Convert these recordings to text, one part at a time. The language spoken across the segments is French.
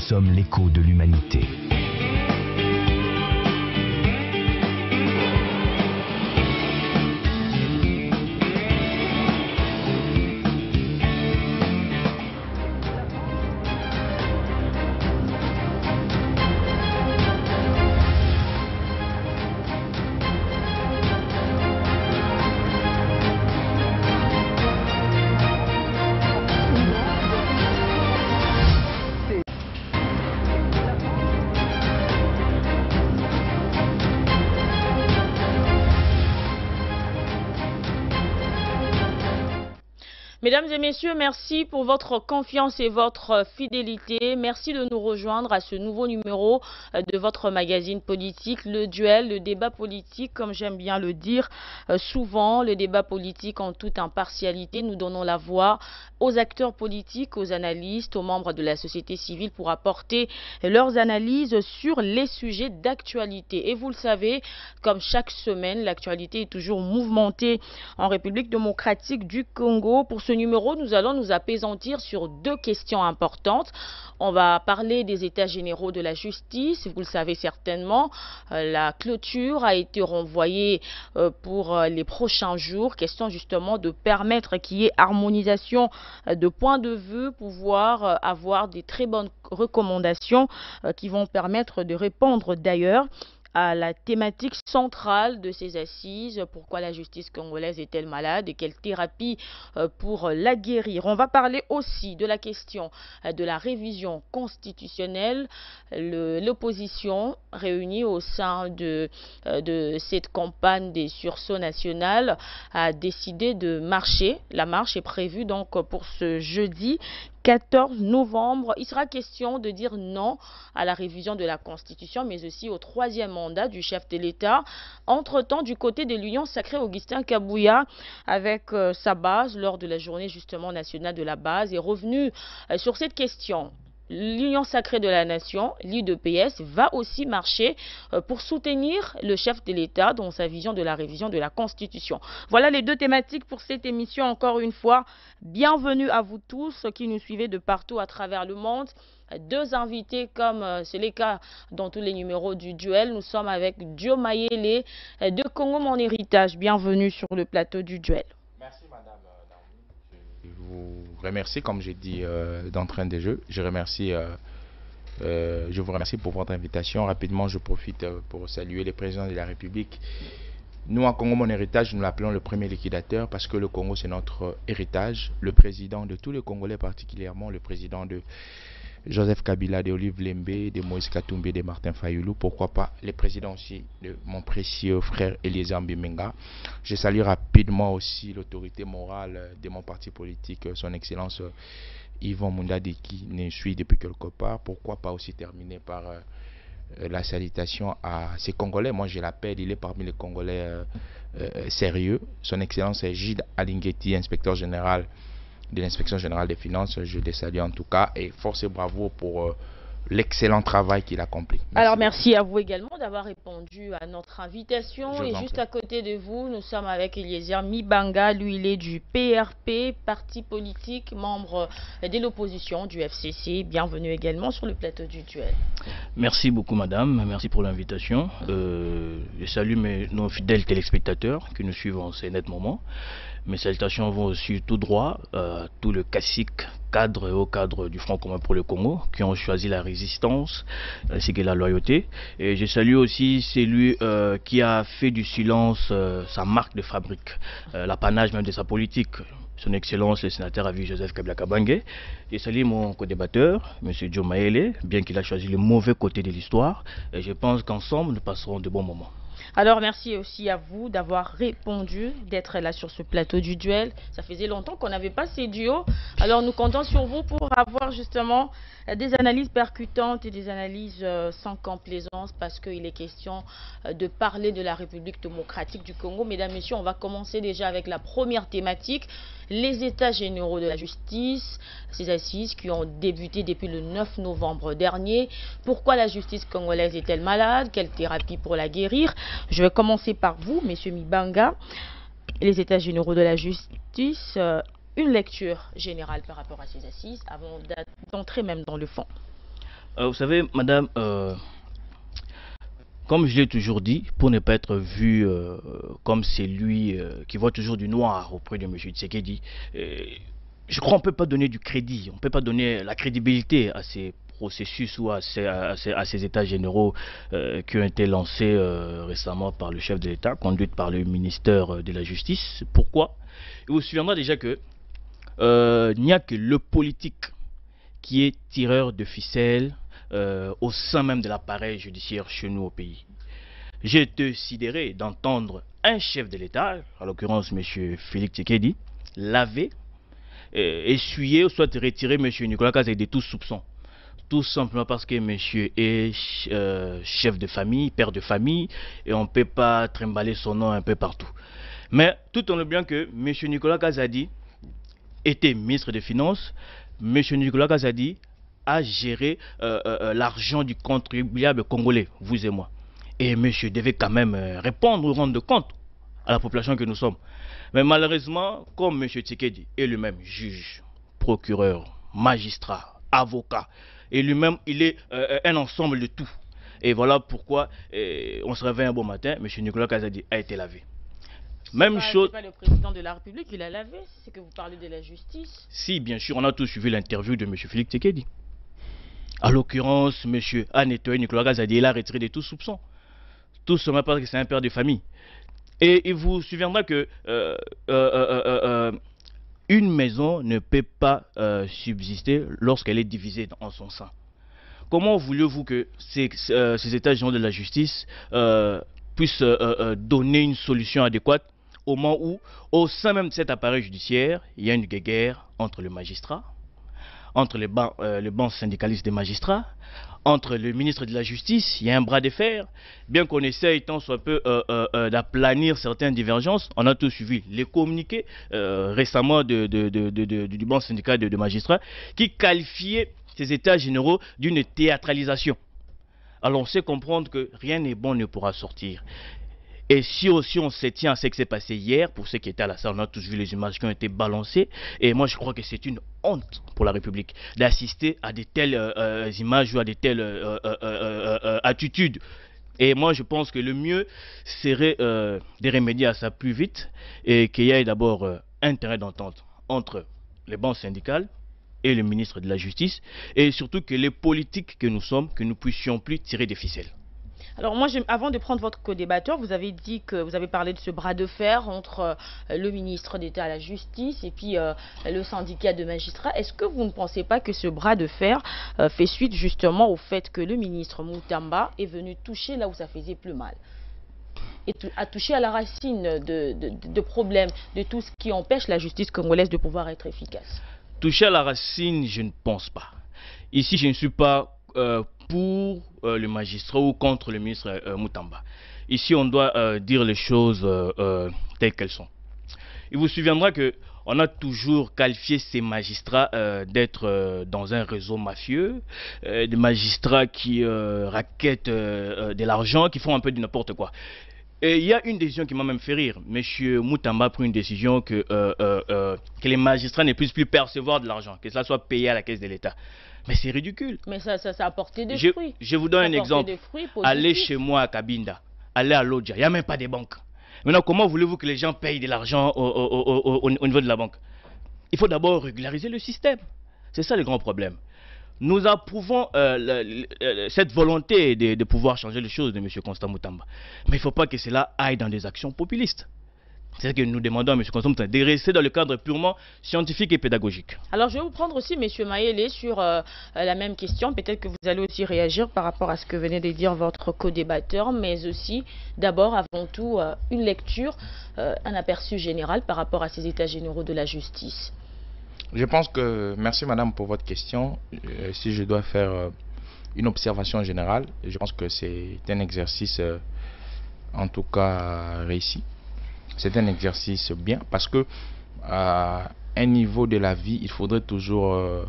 sommes l'écho de l'humanité. Mesdames et messieurs, merci pour votre confiance et votre fidélité. Merci de nous rejoindre à ce nouveau numéro de votre magazine politique, Le Duel, le débat politique, comme j'aime bien le dire souvent, le débat politique en toute impartialité. Nous donnons la voix aux acteurs politiques, aux analystes, aux membres de la société civile pour apporter leurs analyses sur les sujets d'actualité. Et vous le savez, comme chaque semaine, l'actualité est toujours mouvementée en République démocratique du Congo. Pour ce numéro, nous allons nous appesantir sur deux questions importantes. On va parler des états généraux de la justice. Vous le savez certainement, la clôture a été renvoyée pour les prochains jours. Question justement de permettre qu'il y ait harmonisation de points de vue, pouvoir avoir des très bonnes recommandations qui vont permettre de répondre d'ailleurs à la thématique centrale de ces assises. Pourquoi la justice congolaise est-elle malade et quelle thérapie pour la guérir? On va parler aussi de la question de la révision constitutionnelle. L'opposition réunie au sein de cette campagne des sursauts nationales a décidé de marcher. La marche est prévue donc pour ce jeudi 14 novembre, il sera question de dire non à la révision de la Constitution, mais aussi au troisième mandat du chef de l'État. Entre-temps, du côté de l'Union sacrée, Augustin Kabouya, avec sa base lors de la journée justement nationale de la base, est revenu sur cette question. L'Union sacrée de la nation, l'UDPS, va aussi marcher pour soutenir le chef de l'État dans sa vision de la révision de la Constitution. Voilà les deux thématiques pour cette émission. Encore une fois, bienvenue à vous tous qui nous suivez de partout à travers le monde. Deux invités comme c'est le cas dans tous les numéros du duel. Nous sommes avec Dio Mayele de Congo Mon Héritage. Bienvenue sur le plateau du duel. Merci madame. Je vous remercie, comme j'ai dit d'entrain des jeux. Je vous remercie pour votre invitation. Rapidement, je profite pour saluer les présidents de la République. Nous, en Congo Mon Héritage, nous l'appelons le premier liquidateur parce que le Congo, c'est notre héritage. Le président de tous les Congolais, particulièrement le président de Joseph Kabila, de Olive Lembe, de Moïse Katumbe, de Martin Fayoulou, pourquoi pas les présidents aussi de mon précieux frère Eliezer Mbimenga. Je salue rapidement aussi l'autorité morale de mon parti politique, son excellence Yvon Mundadi, qui nous suit depuis quelque part. Pourquoi pas aussi terminer par la salutation à ces Congolais. Moi je l'appelle, il est parmi les Congolais sérieux. Son excellence Gilles Alingueti, inspecteur général de l'inspection générale des finances. Je les salue en tout cas et force et bravo pour l'excellent travail qu'il accomplit. Merci. Alors merci à vous également d'avoir répondu à notre invitation. Et juste à côté de vous, nous sommes avec Eliezer Mibanga. Lui, il est du PRP, parti politique, membre de l'opposition du FCC. Bienvenue également sur le plateau du duel. Merci beaucoup madame, merci pour l'invitation. Je salue nos fidèles téléspectateurs qui nous suivent en ces nets moments. Mes salutations vont aussi tout droit à tout le cacique cadre et au cadre du Front commun pour le Congo qui ont choisi la résistance ainsi que la loyauté. Et je salue aussi celui qui a fait du silence sa marque de fabrique, l'apanage même de sa politique. Son Excellence le sénateur à vie Joseph Kabila Kabange. Je salue mon co-débatteur, M. Dio Mayele, bien qu'il a choisi le mauvais côté de l'histoire. Et je pense qu'ensemble, nous passerons de bons moments. Alors merci aussi à vous d'avoir répondu, d'être là sur ce plateau du duel. Ça faisait longtemps qu'on n'avait pas ces duos. Alors nous comptons sur vous pour avoir justement des analyses percutantes et des analyses sans complaisance parce qu'il est question de parler de la République démocratique du Congo. Mesdames, Messieurs, on va commencer déjà avec la première thématique, les états généraux de la justice, ces assises qui ont débuté depuis le 9 novembre dernier. Pourquoi la justice congolaise est-elle malade? Quelle thérapie pour la guérir? Je vais commencer par vous, Monsieur Mibanga. Les états généraux de la justice, une lecture générale par rapport à ces assises avant d'entrer même dans le fond. Vous savez, madame, comme je l'ai toujours dit, pour ne pas être vu comme celui qui voit toujours du noir auprès de M. Tshisekedi, je crois qu'on ne peut pas donner du crédit, on ne peut pas donner la crédibilité à ces processus ou à ces états généraux qui ont été lancés récemment par le chef de l'État, conduits par le ministère de la Justice. Pourquoi? Il vous souviendra déjà que il n'y a que le politique qui est tireur de ficelle au sein même de l'appareil judiciaire chez nous au pays. J'ai été sidéré d'entendre un chef de l'État, en l'occurrence M. Félix Tshisekedi, laver, essuyer ou soit retirer M. Nicolas Kazadi de tout soupçon. Tout simplement parce que monsieur est chef de famille, père de famille, et on ne peut pas trimballer son nom un peu partout. Mais tout en oubliant que monsieur Nicolas Kazadi était ministre des Finances, monsieur Nicolas Kazadi a géré l'argent du contribuable congolais, vous et moi. Et monsieur devait quand même répondre ou rendre compte à la population que nous sommes. Mais malheureusement, comme monsieur Tshisekedi est lui-même juge, procureur, magistrat, avocat, et lui-même, il est un ensemble de tout. Et voilà pourquoi on se réveille un bon matin, M. Nicolas Kazadi a été lavé. Même chose. C'est pas le président de la République qui l'a lavé, c'est que vous parlez de la justice. Si, bien sûr, on a tous suivi l'interview de M. Félix Tshisekedi. À l'occurrence, M. Anetoye Nicolas Kazadi, il a retiré de tout soupçon. Tout simplement parce que c'est un père de famille. Et il vous souviendra que une maison ne peut pas subsister lorsqu'elle est divisée en son sein. Comment voulez-vous que ces états généraux de la justice puissent donner une solution adéquate au moment où, au sein même de cet appareil judiciaire, il y a une guerre entre le magistrat, entre les bancs syndicalistes des magistrats, entre le ministre de la Justice, il y a un bras de fer. Bien qu'on essaye tant soit peu d'aplanir certaines divergences, on a tous suivi les communiqués récemment du banc syndical de magistrats qui qualifiait ces états généraux d'une théâtralisation. Alors on sait comprendre que rien n'est bon ne pourra sortir. Et si aussi on se tient à ce qui s'est passé hier, pour ceux qui étaient à la salle, on a tous vu les images qui ont été balancées. Et moi je crois que c'est une honte pour la République d'assister à de telles images ou à de telles attitudes. Et moi je pense que le mieux serait de remédier à ça plus vite et qu'il y ait d'abord un terrain d'entente entre les bancs syndicales et le ministre de la Justice, et surtout que les politiques que nous sommes, que nous puissions plus tirer des ficelles. Alors moi, avant de prendre votre co-débatteur, vous avez dit que vous avez parlé de ce bras de fer entre le ministre d'État à la Justice et puis le syndicat de magistrats. Est-ce que vous ne pensez pas que ce bras de fer fait suite justement au fait que le ministre Moutamba est venu toucher là où ça faisait plus mal? Et a touché à la racine de problèmes, de tout ce qui empêche la justice congolaise de pouvoir être efficace? Toucher à la racine, je ne pense pas. Ici, je ne suis pas pour le magistrat ou contre le ministre Moutamba. Ici, on doit dire les choses telles qu'elles sont. Il vous souviendra qu'on a toujours qualifié ces magistrats d'être dans un réseau mafieux, des magistrats qui raquettent de l'argent, qui font un peu de n'importe quoi. Et il y a une décision qui m'a même fait rire. Monsieur Moutamba a pris une décision que les magistrats ne puissent plus percevoir de l'argent, que ça soit payé à la caisse de l'État. Mais c'est ridicule. Mais ça a apporté des fruits. Je vous donne un exemple. Allez chez moi à Kabinda, allez à Lodja, il n'y a même pas de banque. Maintenant, comment voulez-vous que les gens payent de l'argent au niveau de la banque? Il faut d'abord régulariser le système. C'est ça le grand problème. Nous approuvons cette volonté de pouvoir changer les choses de M. Constant Moutamba. Mais il ne faut pas que cela aille dans des actions populistes. C'est ce que nous demandons à M. Constant Moutamba, de rester dans le cadre purement scientifique et pédagogique. Alors je vais vous prendre aussi M. Mayele sur la même question. Peut-être que vous allez aussi réagir par rapport à ce que venait de dire votre co-débatteur, mais aussi d'abord, avant tout, une lecture, un aperçu général par rapport à ces états généraux de la justice. Je pense que, merci madame pour votre question. Si je dois faire une observation générale, je pense que c'est un exercice en tout cas réussi. C'est un exercice bien parce que à un niveau de la vie, il faudrait toujours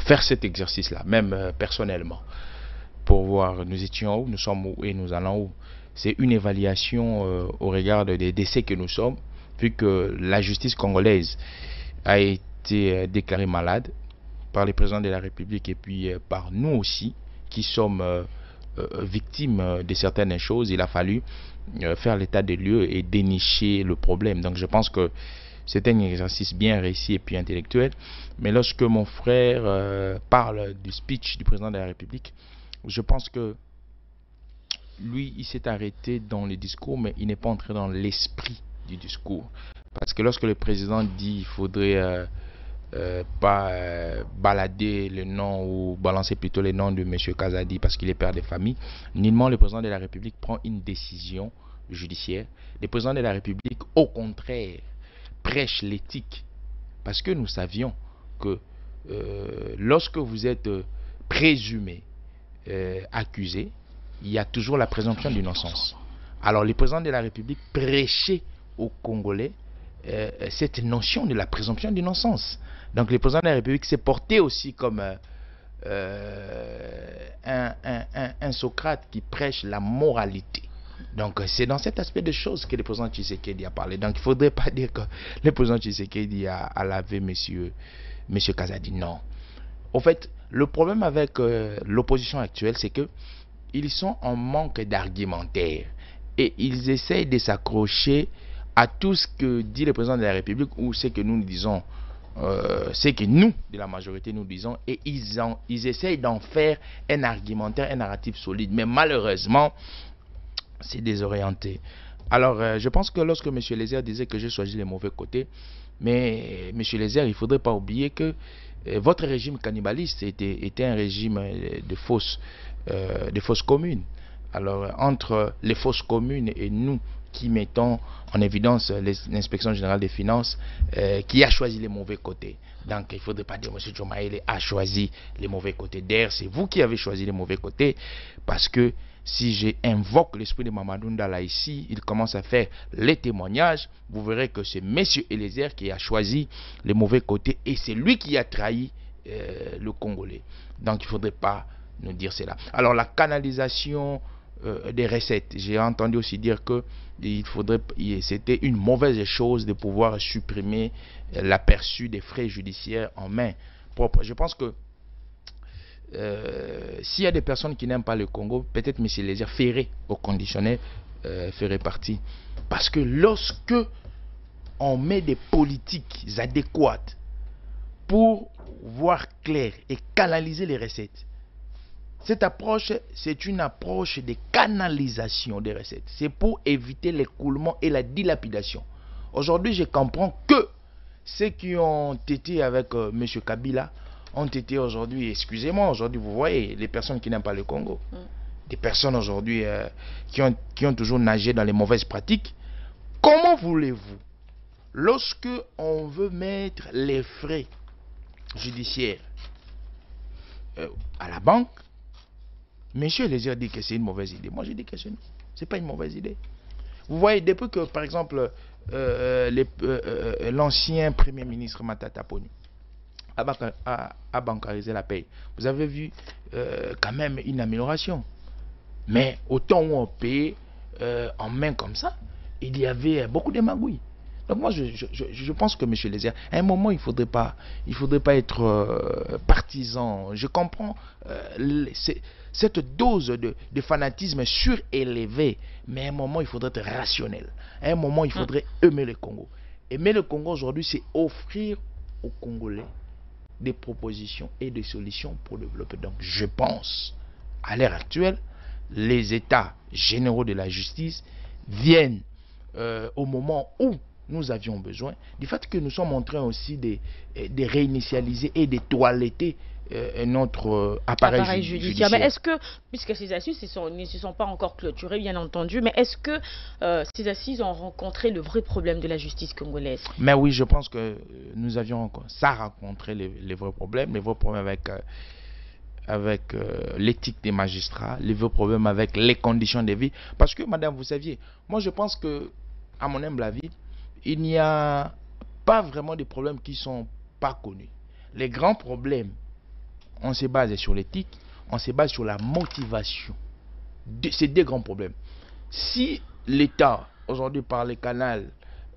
faire cet exercice-là, même personnellement, pour voir nous étions où, nous sommes où et nous allons où. C'est une évaluation au regard des décès que nous sommes, vu que la justice congolaise a été déclarée malade par le président de la République et puis par nous aussi. qui sommes victimes de certaines choses, il a fallu faire l'état des lieux et dénicher le problème. Donc je pense que c'est un exercice bien réussi et puis intellectuel. Mais lorsque mon frère parle du speech du président de la République, je pense que lui, il s'est arrêté dans le discours, mais il n'est pas entré dans l'esprit du discours. Parce que lorsque le président dit qu'il faudrait pas balader le nom ou balancer plutôt le nom de M. Kazadi parce qu'il est père de famille, nullement le président de la République prend une décision judiciaire. Le président de la République, au contraire, prêche l'éthique. Parce que nous savions que lorsque vous êtes présumé accusé, il y a toujours la présomption d'innocence. Alors le président de la République prêchait aux Congolais cette notion de la présomption d'innocence. Donc le président de la République s'est porté aussi comme un Socrate qui prêche la moralité. Donc c'est dans cet aspect de choses que le président Tshisekedi a parlé. Donc il ne faudrait pas dire que le président Tshisekedi a lavé monsieur Kazadi. Non. En fait, le problème avec l'opposition actuelle, c'est que ils sont en manque d'argumentaire et ils essayent de s'accrocher à tout ce que dit le président de la République ou ce que nous disons, ce que nous, de la majorité, nous disons, et ils essayent d'en faire un argumentaire, un narratif solide. Mais malheureusement, c'est désorienté. Alors, je pense que lorsque M. Lézère disait que j'ai choisi les mauvais côtés, mais M. Lézère, il ne faudrait pas oublier que votre régime cannibaliste était un régime de fausses communes. Alors, entre les fausses communes et nous qui mettons en évidence l'inspection générale des finances qui a choisi les mauvais côtés. Donc, il ne faudrait pas dire que M. Diomaye a choisi les mauvais côtés. D'ailleurs, c'est vous qui avez choisi les mauvais côtés parce que si j'invoque l'esprit de Mamadou Ndala ici, il commence à faire les témoignages, vous verrez que c'est M. Eliezer qui a choisi les mauvais côtés et c'est lui qui a trahi le Congolais. Donc il ne faudrait pas nous dire cela. Alors la canalisation des recettes, j'ai entendu aussi dire que c'était une mauvaise chose de pouvoir supprimer l'aperçu des frais judiciaires en main propre. Je pense que s'il y a des personnes qui n'aiment pas le Congo, peut-être M. Lézère ferait au conditionnel, ferait partie. Parce que lorsque on met des politiques adéquates pour voir clair et canaliser les recettes, cette approche, c'est une approche de canalisation des recettes. C'est pour éviter l'écoulement et la dilapidation. Aujourd'hui, je comprends que ceux qui ont été avec M. Kabila ont été aujourd'hui, excusez-moi, aujourd'hui vous voyez, les personnes qui n'aiment pas le Congo, des personnes aujourd'hui qui ont toujours nagé dans les mauvaises pratiques. Comment voulez-vous, lorsque on veut mettre les frais judiciaires à la banque, monsieur Lézère dit que c'est une mauvaise idée. Moi je dis que ce n'est pas une mauvaise idée. Vous voyez, depuis que par exemple l'ancien premier ministre Matata Ponyo à bancariser la paye, vous avez vu quand même une amélioration. Mais au temps où on payait en main comme ça, il y avait beaucoup de magouilles. Donc moi je pense que M. Lézère, à un moment il faudrait pas être partisan. Je comprends cette dose de fanatisme surélevé, mais à un moment il faudrait être rationnel. À un moment il faudrait aimer le Congo. Aimer le Congo aujourd'hui, c'est offrir aux Congolais des propositions et des solutions pour développer. Donc je pense, à l'heure actuelle, les états généraux de la justice viennent au moment où nous avions besoin du fait que nous sommes en train aussi de réinitialiser et de toiletter notre appareil judiciaire. Mais est-ce que, puisque ces assises ne se sont pas encore clôturées, bien entendu, mais est-ce que ces assises ont rencontré le vrai problème de la justice congolaise? Mais oui, je pense que nous avions rencontré les vrais problèmes avec l'éthique des magistrats, les vrais problèmes avec les conditions de vie. Parce que, madame, vous saviez, moi je pense que, à mon humble avis, il n'y a pas vraiment de problèmes qui ne sont pas connus. Les grands problèmes, on se base sur l'éthique, on se base sur la motivation. C'est deux grands problèmes. Si l'État, aujourd'hui par les canaux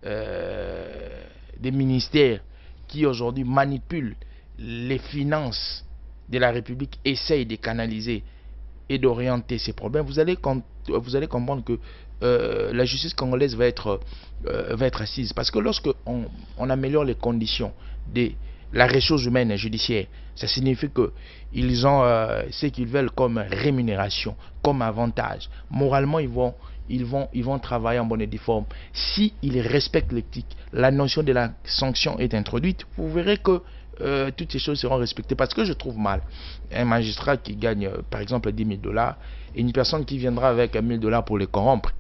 des ministères qui aujourd'hui manipulent les finances de la République, essayent de canaliser et d'orienter ces problèmes, vous allez comprendre que la justice congolaise va être assise. Parce que lorsque on améliore les conditions de la ressource humaine judiciaire, ça signifie qu'ils ont ce qu'ils veulent comme rémunération, comme avantage. Moralement, ils vont travailler en bonne et due forme. S'ils respectent l'éthique, la notion de la sanction est introduite, vous verrez que toutes ces choses seront respectées. Parce que je trouve mal un magistrat qui gagne par exemple 10 000 $ et une personne qui viendra avec 1 000 $ pour les corrompre.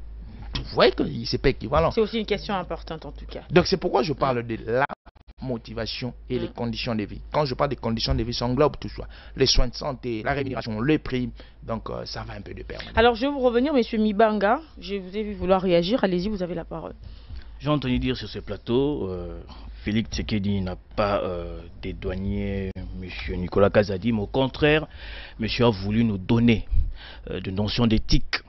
Vous voyez que c'est pas équivalent. C'est aussi une question importante en tout cas. Donc c'est pourquoi je parle de la motivation et les conditions de vie. Quand je parle des conditions de vie, ça englobe tout ça. Les soins de santé, la rémunération, les primes. Donc ça va un peu de pair. Alors je vais vous revenir, monsieur Mibanga. Je vous ai vu vouloir réagir. Allez-y, vous avez la parole. J'ai entendu dire sur ce plateau, Félix Tshisekedi n'a pas dédouané M. Nicolas Kazadi, mais au contraire, M. a voulu nous donner de notions d'éthique.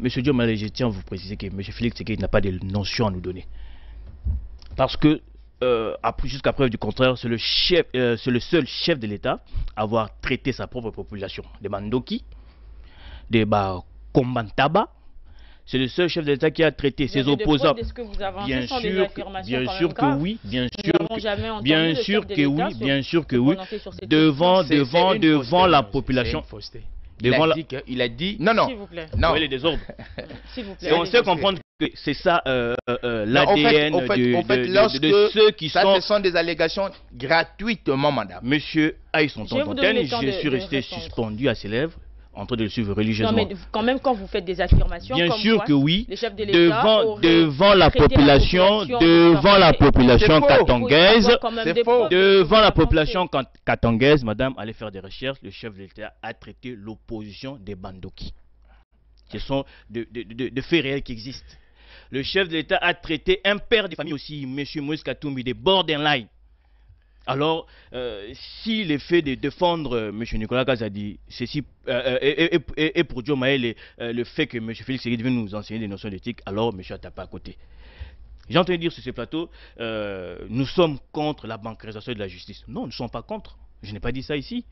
M. Diomaye, je tiens à vous préciser que M. Félix Tshisekedi n'a pas de notions à nous donner. Parce que, jusqu'à preuve du contraire, c'est le seul chef de l'État à avoir traité sa propre population. Des Mandoki, des Kombantaba. C'est le seul chef d'État qui a traité ses opposants. Bien sûr que oui, bien sûr que oui, devant la population. Il a dit non, non. S'il vous plaît. Non. Les désordres. S'il vous plaît. Et on sait comprendre que c'est ça l'ADN de ceux qui sont. Ce sont des allégations gratuitement, madame. Monsieur Aïsson Tontonten, je suis resté suspendu à ses lèvres, en train de le suivre religieusement. Non, mais quand même, quand vous faites des affirmations, bien comme sûr quoi, que oui, les chefs de l'État devant la population katongaise, devant la population katongaise, madame, allez faire des recherches, le chef de l'État a traité l'opposition des Bandoki. Ce sont de faits réels qui existent. Le chef de l'État a traité un père de famille aussi, M. Moïse Katumbi, des borderline. Alors, si le fait de défendre M. Nicolas Kazadi, ceci et pour Diomaye le fait que M. Félix Tshisekedi vienne nous enseigner des notions d'éthique, alors M. a tapé à côté. J'ai entendu dire sur ce plateau, nous sommes contre la bancarisation de la justice. Non, nous ne sommes pas contre. Je n'ai pas dit ça ici.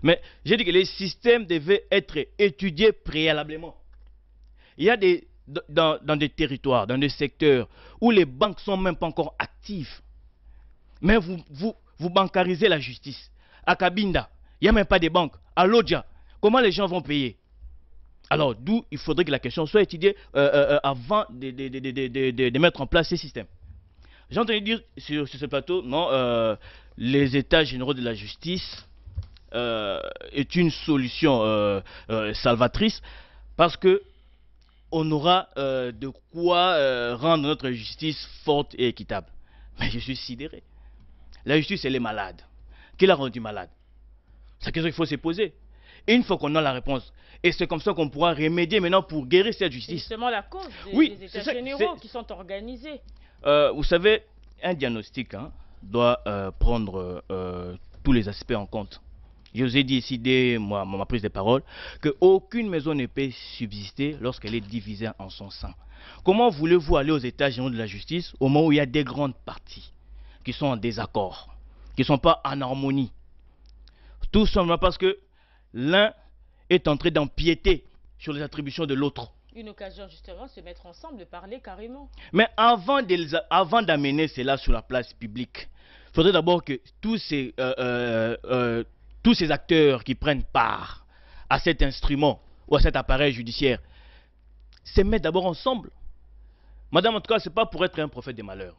Mais j'ai dit que les systèmes devaient être étudiés préalablement. Il y a dans des territoires, dans des secteurs où les banques ne sont même pas encore actives. Mais vous bancarisez la justice. À Kabinda, il n'y a même pas de banques. À Lodja, comment les gens vont payer? Alors, d'où il faudrait que la question soit étudiée avant de mettre en place ces systèmes. J'ai entendu dire sur ce plateau, non, les états généraux de la justice est une solution salvatrice parce que on aura de quoi rendre notre justice forte et équitable. Mais je suis sidéré. La justice, elle est malade. Qui l'a rendue malade? C'est la question qu'il faut se poser. Et une fois qu'on a la réponse, et c'est comme ça qu'on pourra remédier maintenant pour guérir cette justice. C'est justement la cause des états généraux qui sont organisés. Vous savez, un diagnostic doit prendre tous les aspects en compte. Je vous ai dit ici, dès ma prise de parole, qu'aucune maison ne peut subsister lorsqu'elle est divisée en son sein. Comment voulez-vous aller aux états généraux de la justice au moment où il y a des grandes parties qui sont en désaccord, qui ne sont pas en harmonie? Tout simplement parce que l'un est en train d'empiéter sur les attributions de l'autre. Une occasion justement de se mettre ensemble, de parler carrément. Mais avant d'amener cela sur la place publique, il faudrait d'abord que tous ces acteurs qui prennent part à cet instrument ou à cet appareil judiciaire se mettent d'abord ensemble. Madame, en tout cas, ce n'est pas pour être un prophète des malheurs.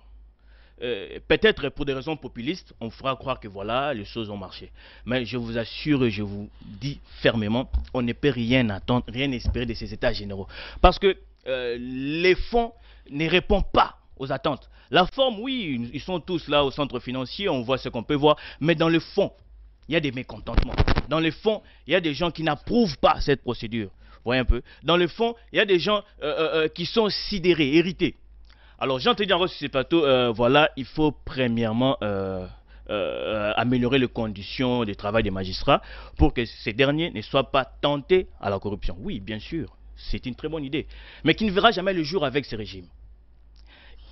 Peut-être pour des raisons populistes, on fera croire que voilà, les choses ont marché. Mais je vous assure et je vous dis fermement, on ne peut rien attendre, rien espérer de ces états généraux. Parce que les fonds ne répondent pas aux attentes. La forme, oui, ils sont tous là au centre financier, on voit ce qu'on peut voir, mais dans le fond, il y a des mécontentements. Dans le fond, il y a des gens qui n'approuvent pas cette procédure. Vous voyez un peu? Dans le fond, il y a des gens qui sont sidérés, irrités. Alors, j'ai entendu sur ce plateau, voilà, il faut premièrement améliorer les conditions de travail des magistrats pour que ces derniers ne soient pas tentés à la corruption. Oui, bien sûr, c'est une très bonne idée, mais qui ne verra jamais le jour avec ces régimes.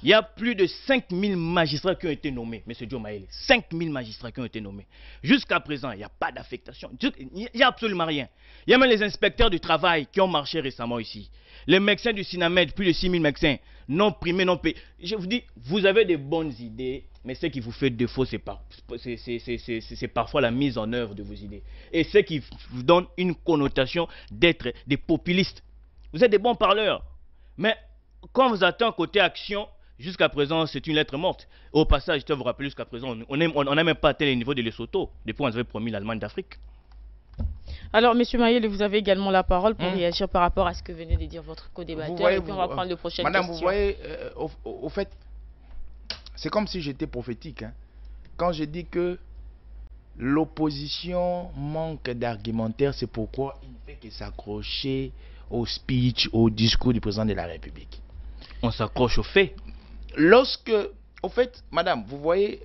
Il y a plus de 5000 magistrats qui ont été nommés, M. Diomaye. 5000 magistrats qui ont été nommés. Jusqu'à présent, il n'y a pas d'affectation. Il n'y a absolument rien. Il y a même les inspecteurs du travail qui ont marché récemment ici. Les médecins du Sinamed, plus de 6000 médecins, non primés, non payés. Je vous dis, vous avez de bonnes idées, mais ce qui vous fait défaut, c'est parfois la mise en œuvre de vos idées. Et ce qui vous donne une connotation d'être des populistes. Vous êtes des bons parleurs. Mais quand vous attendez côté action, jusqu'à présent, c'est une lettre morte. Au passage, je dois vous rappeler, jusqu'à présent, on n'a même pas atteint les niveaux de Lesotho, depuis qu'on avait promis l'Allemagne d'Afrique. Alors, M. Mayele, vous avez également la parole pour réagir par rapport à ce que venait de dire votre co-débatteur. Et puis, on va prendre le prochain question. Madame, vous voyez, au fait, c'est comme si j'étais prophétique. Hein. Quand je dis que l'opposition manque d'argumentaire, c'est pourquoi il ne fait que s'accrocher au speech, au discours du président de la République. On s'accroche aux faits. Lorsque, au fait, madame, vous voyez,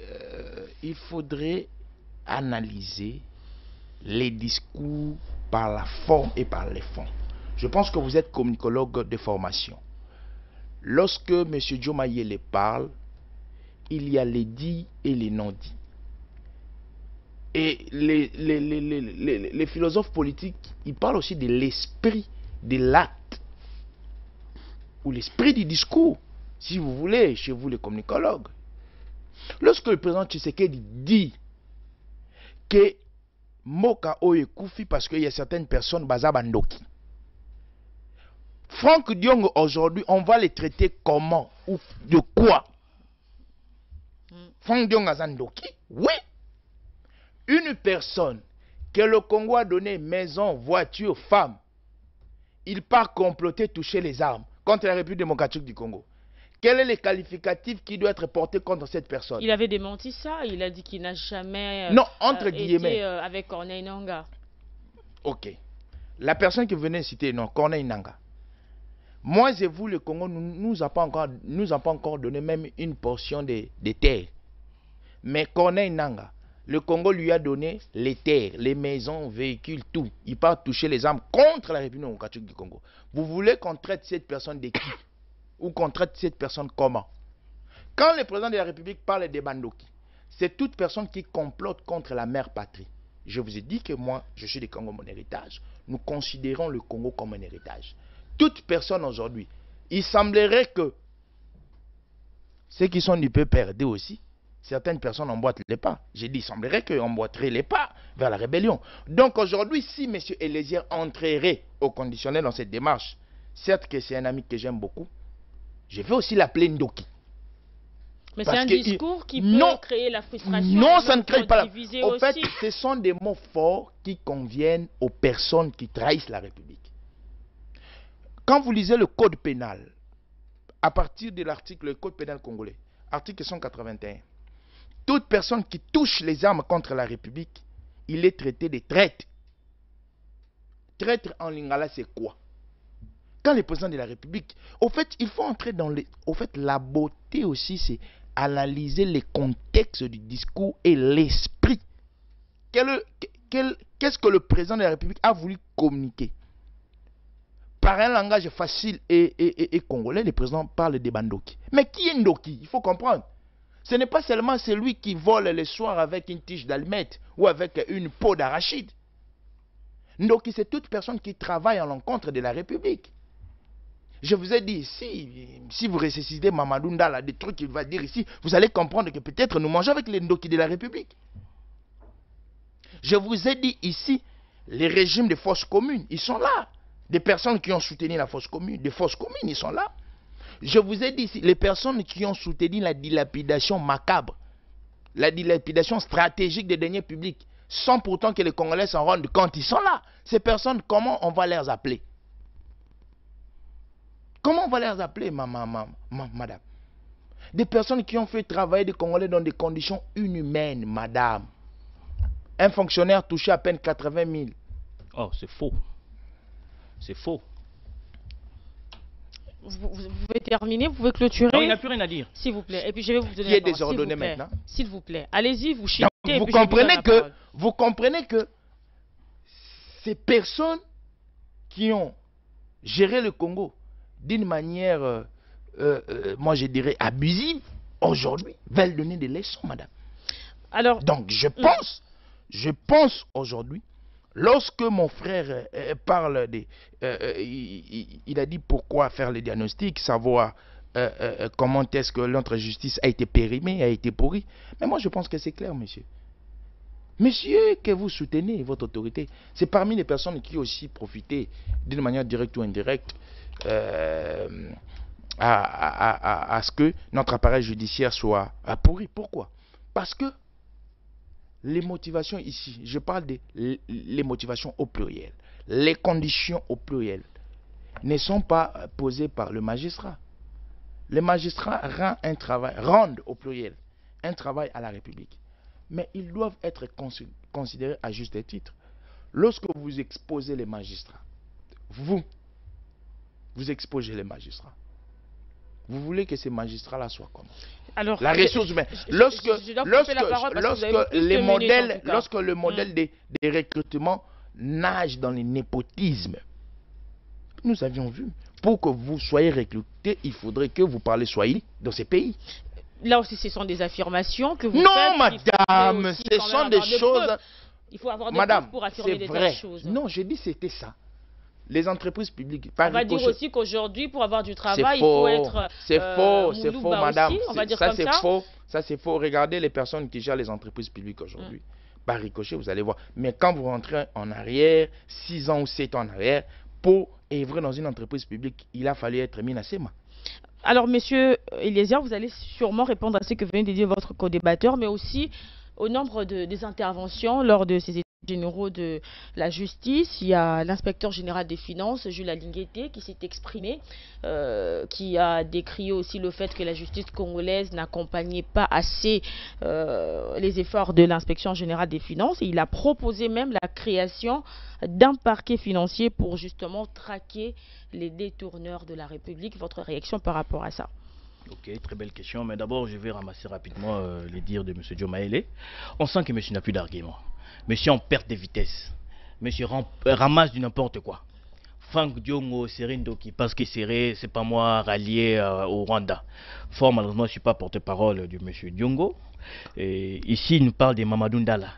il faudrait analyser les discours par la forme et par les fonds. Je pense que vous êtes communicologue de formation. Lorsque M. Diomaye parle, il y a les dits et les non-dits. Et les philosophes politiques, ils parlent aussi de l'esprit de l'acte ou l'esprit du discours, si vous voulez, chez vous les communicologues. Lorsque le président Tshisekedi dit que Moka Oye Koufi parce qu'il y a certaines personnes Bazabandoki, Franck Diong aujourd'hui, on va les traiter comment ou de quoi? Franck Diong Azandoki, oui. Une personne que le Congo a donné maison, voiture, femme, il part comploter, toucher les armes contre la République démocratique du Congo. Quel est le qualificatif qui doit être porté contre cette personne? Il avait démenti ça. Il a dit qu'il n'a jamais non, entre guillemets. été avec Corneille Nangaa. Ok. La personne qui venait citer, non, Corneille Nangaa. Moi et vous, le Congo, nous n'avons pas encore donné même une portion des terres. Mais Corneille Nangaa, le Congo lui a donné les terres, les maisons, véhicules, tout. Il part toucher les armes contre la République démocratique du Congo. Vous voulez qu'on traite cette personne de qui? Ou qu'on traite cette personne comment? Quand le président de la République parle des bandoki, c'est toute personne qui complote contre la mère patrie. Je vous ai dit que moi, je suis du Congo, mon héritage. Nous considérons le Congo comme un héritage. Toute personne aujourd'hui, il semblerait que ceux qui sont du peu perdus aussi, certaines personnes emboîtent les pas. J'ai dit, il semblerait qu'ils emboîteraient les pas vers la rébellion. Donc aujourd'hui, si M. Elézière entrerait au conditionnel dans cette démarche, certes que c'est un ami que j'aime beaucoup, je vais aussi l'appeler Ndoki. Mais c'est un discours qui peut créer la frustration. Non, ça ne crée pas la... Au fait, ce sont des mots forts qui conviennent aux personnes qui trahissent la République. Quand vous lisez le code pénal, à partir de l'article, le code pénal congolais, article 181, toute personne qui touche les armes contre la République, il est traité de traître. Traître en lingala, c'est quoi? Quand le président de la République, au fait, il faut entrer dans les... Au fait, la beauté aussi, c'est analyser les contextes du discours et l'esprit. Qu'est-ce que le président de la République a voulu communiquer? Par un langage facile et congolais, le président parle des bandoki. Mais qui est Ndoki? Il faut comprendre. Ce n'est pas seulement celui qui vole le soir avec une tige d'allumette ou avec une peau d'arachide. Ndoki, c'est toute personne qui travaille à l'encontre de la République. Je vous ai dit ici, si vous ressuscitez Mamadou Ndala, des trucs qu'il va dire ici, vous allez comprendre que peut-être nous mangeons avec les Ndoki de la République. Je vous ai dit ici, les régimes de forces communes, ils sont là. Des personnes qui ont soutenu la force commune, des forces communes, ils sont là. Je vous ai dit ici, les personnes qui ont soutenu la dilapidation macabre, la dilapidation stratégique des deniers publics, sans pourtant que les Congolais s'en rendent compte, ils sont là. Ces personnes, comment on va les appeler? Comment on va les appeler, madame? Des personnes qui ont fait travailler des Congolais dans des conditions inhumaines, madame. Un fonctionnaire touché à peine 80 000. Oh, c'est faux. C'est faux. Vous pouvez terminer, vous pouvez clôturer. Non, il n'a plus rien à dire. S'il vous plaît. Et puis je vais vous donner qui est désordonné maintenant. S'il vous plaît. Allez-y, vous chitez. Vous comprenez que ces personnes qui ont géré le Congo d'une manière moi je dirais abusives, aujourd'hui, veulent donner des leçons, madame. Alors, donc je pense aujourd'hui, lorsque mon frère parle de... il a dit pourquoi faire le diagnostic, savoir comment est-ce que notre justice a été périmée, a été pourrie. Mais moi je pense que c'est clair, monsieur. Monsieur que vous soutenez, votre autorité, c'est parmi les personnes qui ont aussi profité d'une manière directe ou indirecte à ce que notre appareil judiciaire soit pourri. Pourquoi? Parce que les motivations ici, je parle de les motivations au pluriel, les conditions au pluriel, ne sont pas posées par le magistrat. Les magistrats rendent au pluriel un travail à la République. Mais ils doivent être considérés à juste titre. Lorsque vous exposez les magistrats, vous exposez les magistrats. Vous voulez que ces magistrats-là soient comment? Alors, la ressource humaine. Lorsque le modèle des recrutements nage dans le népotisme, nous avions vu, pour que vous soyez recruté, il faudrait que vous parlez swahili dans ces pays. Là aussi, ce sont des affirmations que vous faites. Non, madame, ce sont des choses... Il faut avoir des preuves pour affirmer des telles choses. Non, j'ai dit c'était ça. Les entreprises publiques... On va dire aussi qu'aujourd'hui, pour avoir du travail, il faut être... C'est faux, madame. Aussi, on va dire ça, c'est faux. Ça, c'est faux. Regardez les personnes qui gèrent les entreprises publiques aujourd'hui. Par ricochet, vous allez voir. Mais quand vous rentrez en arrière, 6 ans ou 7 ans en arrière, pour œuvrer dans une entreprise publique, il a fallu être mis à ses mains. Alors, monsieur Eliezer, vous allez sûrement répondre à ce que venait de dire votre co-débatteur, mais aussi au nombre des interventions lors de ces états généraux de la justice. Il y a l'inspecteur général des finances, Jules Alinguete, qui s'est exprimé, qui a décrié aussi le fait que la justice congolaise n'accompagnait pas assez les efforts de l'inspection générale des finances. Et il a proposé même la création d'un parquet financier pour justement traquer les détourneurs de la République. Votre réaction par rapport à ça? Ok, très belle question, mais d'abord je vais ramasser rapidement les dires de M. Diomaye. On sent que monsieur n'a plus d'argument. Monsieur en perte de vitesse. Monsieur ramasse du n'importe quoi. Franck Diongo, Serindo qui parce que c'est pas moi rallié au Rwanda. Fort malheureusement, je ne suis pas porte-parole de monsieur Diongo. Et ici, il nous parle de Mamadou Ndala.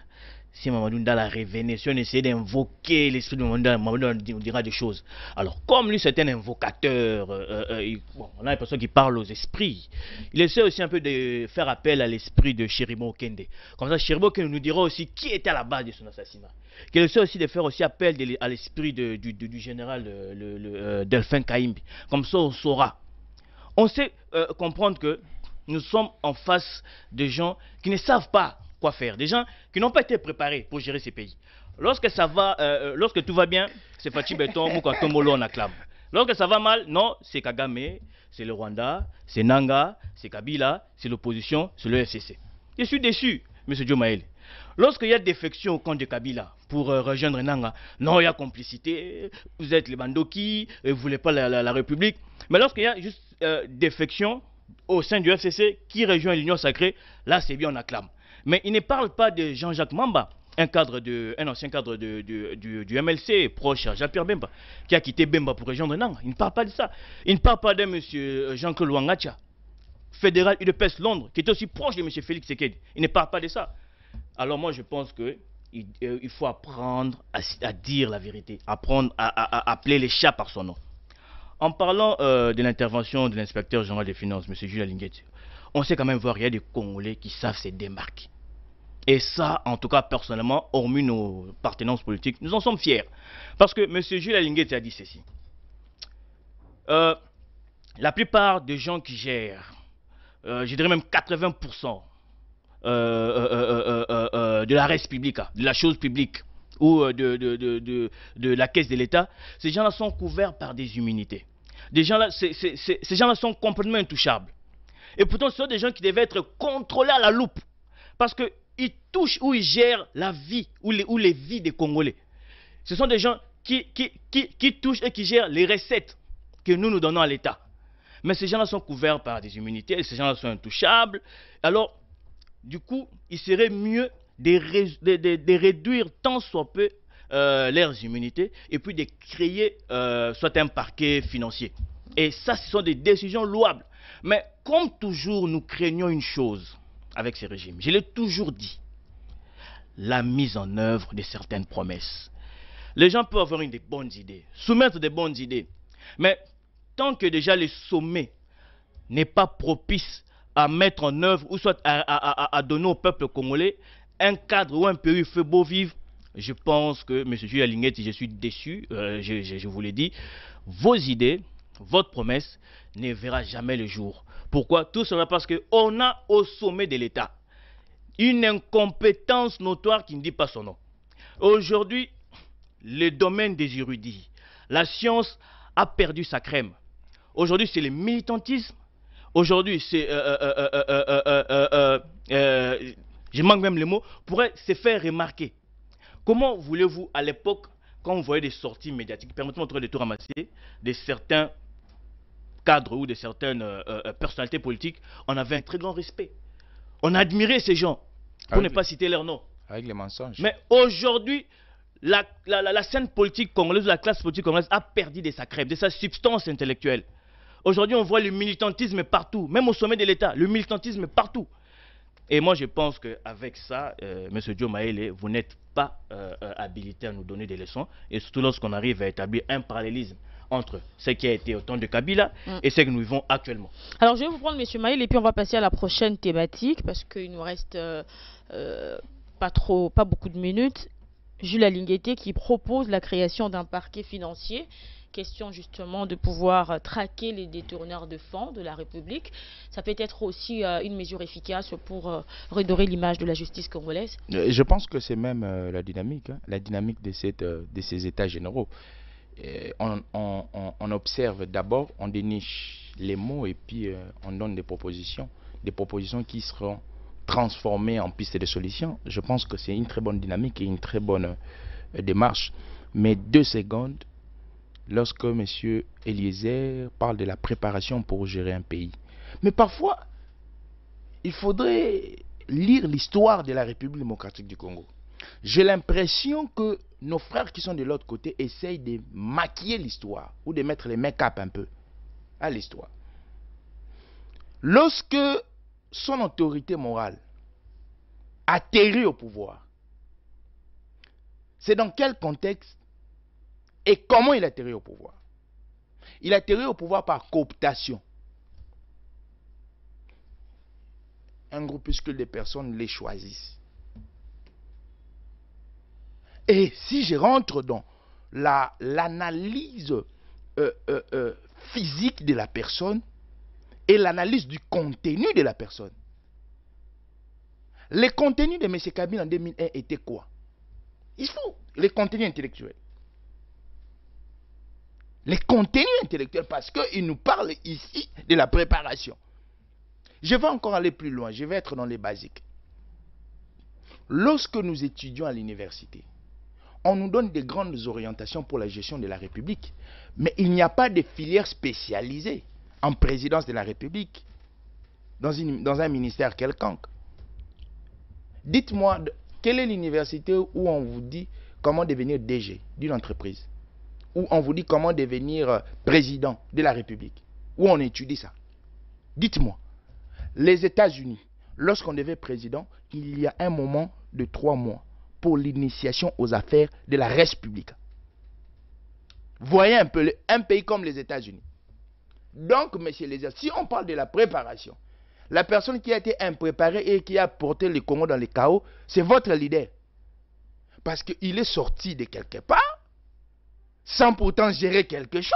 Si Mamadou Ndala revenait, si on essayait d'invoquer l'esprit de Mamadou Ndala, on dira des choses. Alors, comme lui, c'est un invocateur, on a l'impression qu'il parle aux esprits. Il essaie aussi un peu de faire appel à l'esprit de Cheribo Okende. Comme ça, Cheribo Okende nous dira aussi qui était à la base de son assassinat. Il essaie aussi de faire aussi appel à l'esprit du général Delphin Kaimbi. Comme ça, on saura. On sait comprendre que nous sommes en face de gens qui ne savent pas quoi faire, des gens qui n'ont pas été préparés pour gérer ces pays. Lorsque ça va, lorsque tout va bien, c'est Fatih Beton, Moukatomolo, on acclame. Lorsque ça va mal, non, c'est Kagame, c'est le Rwanda, c'est Nanga, c'est Kabila, c'est l'opposition, c'est le FCC. Je suis déçu, M. Diomaye. Lorsqu'il y a défection au camp de Kabila pour rejoindre Nanga, non, il y a complicité, vous êtes les Bandoki, vous ne voulez pas la République. Mais lorsqu'il y a juste défection au sein du FCC qui rejoint l'Union sacrée, là c'est bien, on acclame. Mais il ne parle pas de Jean-Jacques Mamba, un ancien cadre du MLC, proche à Jean-Pierre Bemba, qui a quitté Bemba pour rejoindre Nanga. Il ne parle pas de ça. Il ne parle pas de M. Jean-Claude Wangacha, fédéral UDPS Londres, qui était aussi proche de M. Félix Sekedi. Il ne parle pas de ça. Alors moi je pense qu'il faut apprendre à dire la vérité, apprendre à appeler les chats par son nom. En parlant de l'intervention de l'inspecteur général des finances, M. Jules Alinguete, on sait quand même voir qu'il y a des Congolais qui savent se démarquer. Et ça, en tout cas, personnellement, hormis nos partenances politiques, nous en sommes fiers. Parce que M. Jules Alinguete a dit ceci. La plupart des gens qui gèrent, je dirais même 80% de la res publica, de la chose publique ou de la caisse de l'État, ces gens-là sont couverts par des immunités. Ces gens-là sont complètement intouchables. Et pourtant, ce sont des gens qui devaient être contrôlés à la loupe. Parce qu'ils touchent ou ils gèrent la vie ou les vies des Congolais. Ce sont des gens qui touchent et qui gèrent les recettes que nous donnons à l'État. Mais ces gens-là sont couverts par des immunités, ces gens-là sont intouchables. Alors, du coup, il serait mieux de réduire tant soit peu leurs immunités et puis de créer soit un parquet financier. Et ça, ce sont des décisions louables. Mais comme toujours, nous craignons une chose avec ces régimes. Je l'ai toujours dit. La mise en œuvre de certaines promesses. Les gens peuvent avoir des bonnes idées, soumettre des bonnes idées. Mais tant que déjà le sommet n'est pas propice à mettre en œuvre ou soit à donner au peuple congolais un cadre ou un pays où il fait beau vivre, je pense que, M. Jules Alinguetti, je suis déçu, je vous l'ai dit, vos idées, votre promesse ne verra jamais le jour. Pourquoi? Tout cela parce qu'on a au sommet de l'État une incompétence notoire qui ne dit pas son nom. Aujourd'hui, le domaine des érudits, la science a perdu sa crème. Aujourd'hui, c'est le militantisme. Aujourd'hui, c'est... je manque même les mots. Pourrait se faire remarquer. Comment voulez-vous, à l'époque, quand vous voyez des sorties médiatiques, permettez-moi de tout ramasser, de certains cadres ou de certaines personnalités politiques, on avait un très grand respect. On admirait ces gens, pour ne pas citer leur nom. Avec les mensonges. Mais aujourd'hui, la scène politique congolaise, la classe politique congolaise a perdu de sa crème, de sa substance intellectuelle. Aujourd'hui, on voit le militantisme partout, même au sommet de l'État, le militantisme partout. Et moi, je pense qu'avec ça, M. Dio Maele, vous n'êtes pas habilité à nous donner des leçons, et surtout lorsqu'on arrive à établir un parallélisme entre ce qui a été au temps de Kabila et ce que nous vivons actuellement. Alors, je vais vous prendre M. Maele et puis on va passer à la prochaine thématique parce qu'il nous reste pas beaucoup de minutes. Jules Alinguetti qui propose la création d'un parquet financier. Question justement de pouvoir traquer les détourneurs de fonds de la République. Ça peut être aussi une mesure efficace pour redorer l'image de la justice congolaise. Je pense que c'est même la dynamique de ces états généraux. On observe d'abord, on déniche les mots et puis on donne des propositions qui seront transformées en pistes de solutions. Je pense que c'est une très bonne dynamique et une très bonne démarche. Mais 2 secondes, lorsque M. Eliezer parle de la préparation pour gérer un pays. Mais parfois, il faudrait lire l'histoire de la République démocratique du Congo. J'ai l'impression que nos frères qui sont de l'autre côté essayent de maquiller l'histoire ou de mettre les make-up un peu à l'histoire. Lorsque son autorité morale atterrit au pouvoir, c'est dans quel contexte et comment il atterrit au pouvoir? Il atterrit au pouvoir par cooptation. Un groupuscule de personnes les choisissent. Et si je rentre dans l'analyse physique de la personne et l'analyse du contenu de la personne, le contenu de M. Kabila en 2001 était quoi? Il faut le contenu intellectuel. Les contenus intellectuels, parce qu'il nous parle ici de la préparation. Je vais encore aller plus loin, je vais être dans les basiques. Lorsque nous étudions à l'université, on nous donne des grandes orientations pour la gestion de la République, mais il n'y a pas de filière spécialisée en présidence de la République, dans un ministère quelconque. Dites-moi, quelle est l'université où on vous dit comment devenir DG d'une entreprise? Où on vous dit comment devenir président de la République? Où on étudie ça? Dites-moi. Les États-Unis, lorsqu'on devait président, il y a un moment de 3 mois pour l'initiation aux affaires de la res publica. Voyez un peu un pays comme les États-Unis. Donc, messieurs les amis, si on parle de la préparation, la personne qui a été impréparée et qui a porté le Congo dans le chaos, c'est votre leader. Parce qu'il est sorti de quelque part, sans pourtant gérer quelque chose,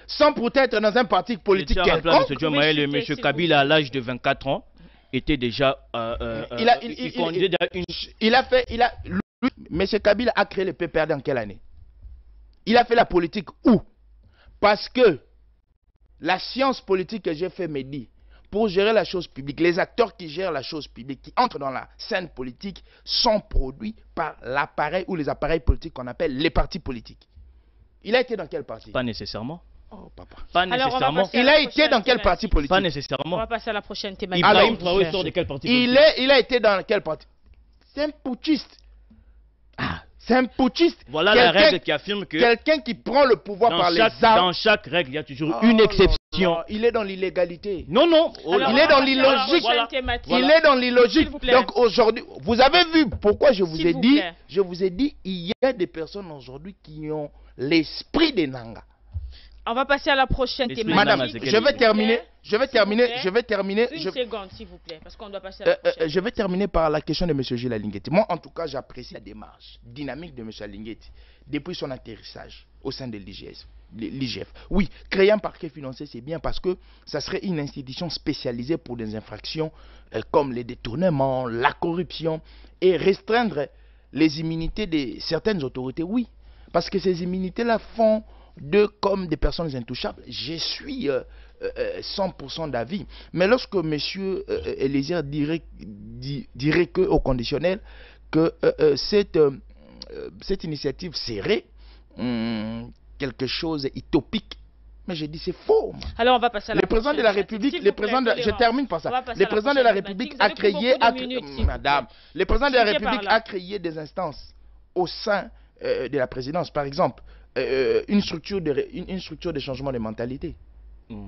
sans pourtant être dans un parti politique quelconque. M. Kabila, à l'âge de 24 ans, était déjà... M. Kabila a créé le PPR dans quelle année? Il a fait la politique où? Parce que la science politique que j'ai fait me dit, pour gérer la chose publique, les acteurs qui gèrent la chose publique, qui entrent dans la scène politique, sont produits par l'appareil ou les appareils politiques qu'on appelle les partis politiques. Il a été dans quel parti? Pas nécessairement. Oh, papa. Pas nécessairement. Il a été dans quel parti politique? Pas nécessairement. On va passer à la prochaine thématique. Ibrahim Traoré sort de quel parti politique? Il a été dans quel parti? C'est un putschiste. Ah, C'est un putschiste. Voilà la règle qui affirme que quelqu'un qui prend le pouvoir par les armes. Dans chaque règle, il y a toujours une exception. Non, il est dans l'illégalité. Non, non. Il est dans l'illogique. Il est dans l'illogique. Donc aujourd'hui, vous avez vu pourquoi je vous ai dit, il y a des personnes aujourd'hui qui ont l'esprit des Nanga. On va passer à la prochaine thématique. Madame, je vais terminer. Une seconde, s'il vous plaît, parce qu'on doit passer à la prochaine. Je vais terminer par la question de M. Gilles Alinguetti. Moi, en tout cas, j'apprécie la démarche dynamique de M. Alinguetti depuis son atterrissage au sein de l'IGF. Oui, créer un parquet financier, c'est bien parce que ça serait une institution spécialisée pour des infractions comme les détournements, la corruption, et restreindre les immunités de certaines autorités. Oui, parce que ces immunités-là font d'eux comme des personnes intouchables. Je suis 100% d'avis. Mais lorsque M. Elézir dirait que, au conditionnel, que cette initiative serait quelque chose utopique, mais j'ai dit c'est faux. Alors on va passer à la le président de la République, je termine par ça. Le président de la République a créé, le président de la République a créé des instances au sein de la présidence, par exemple. Une structure de changement de mentalité.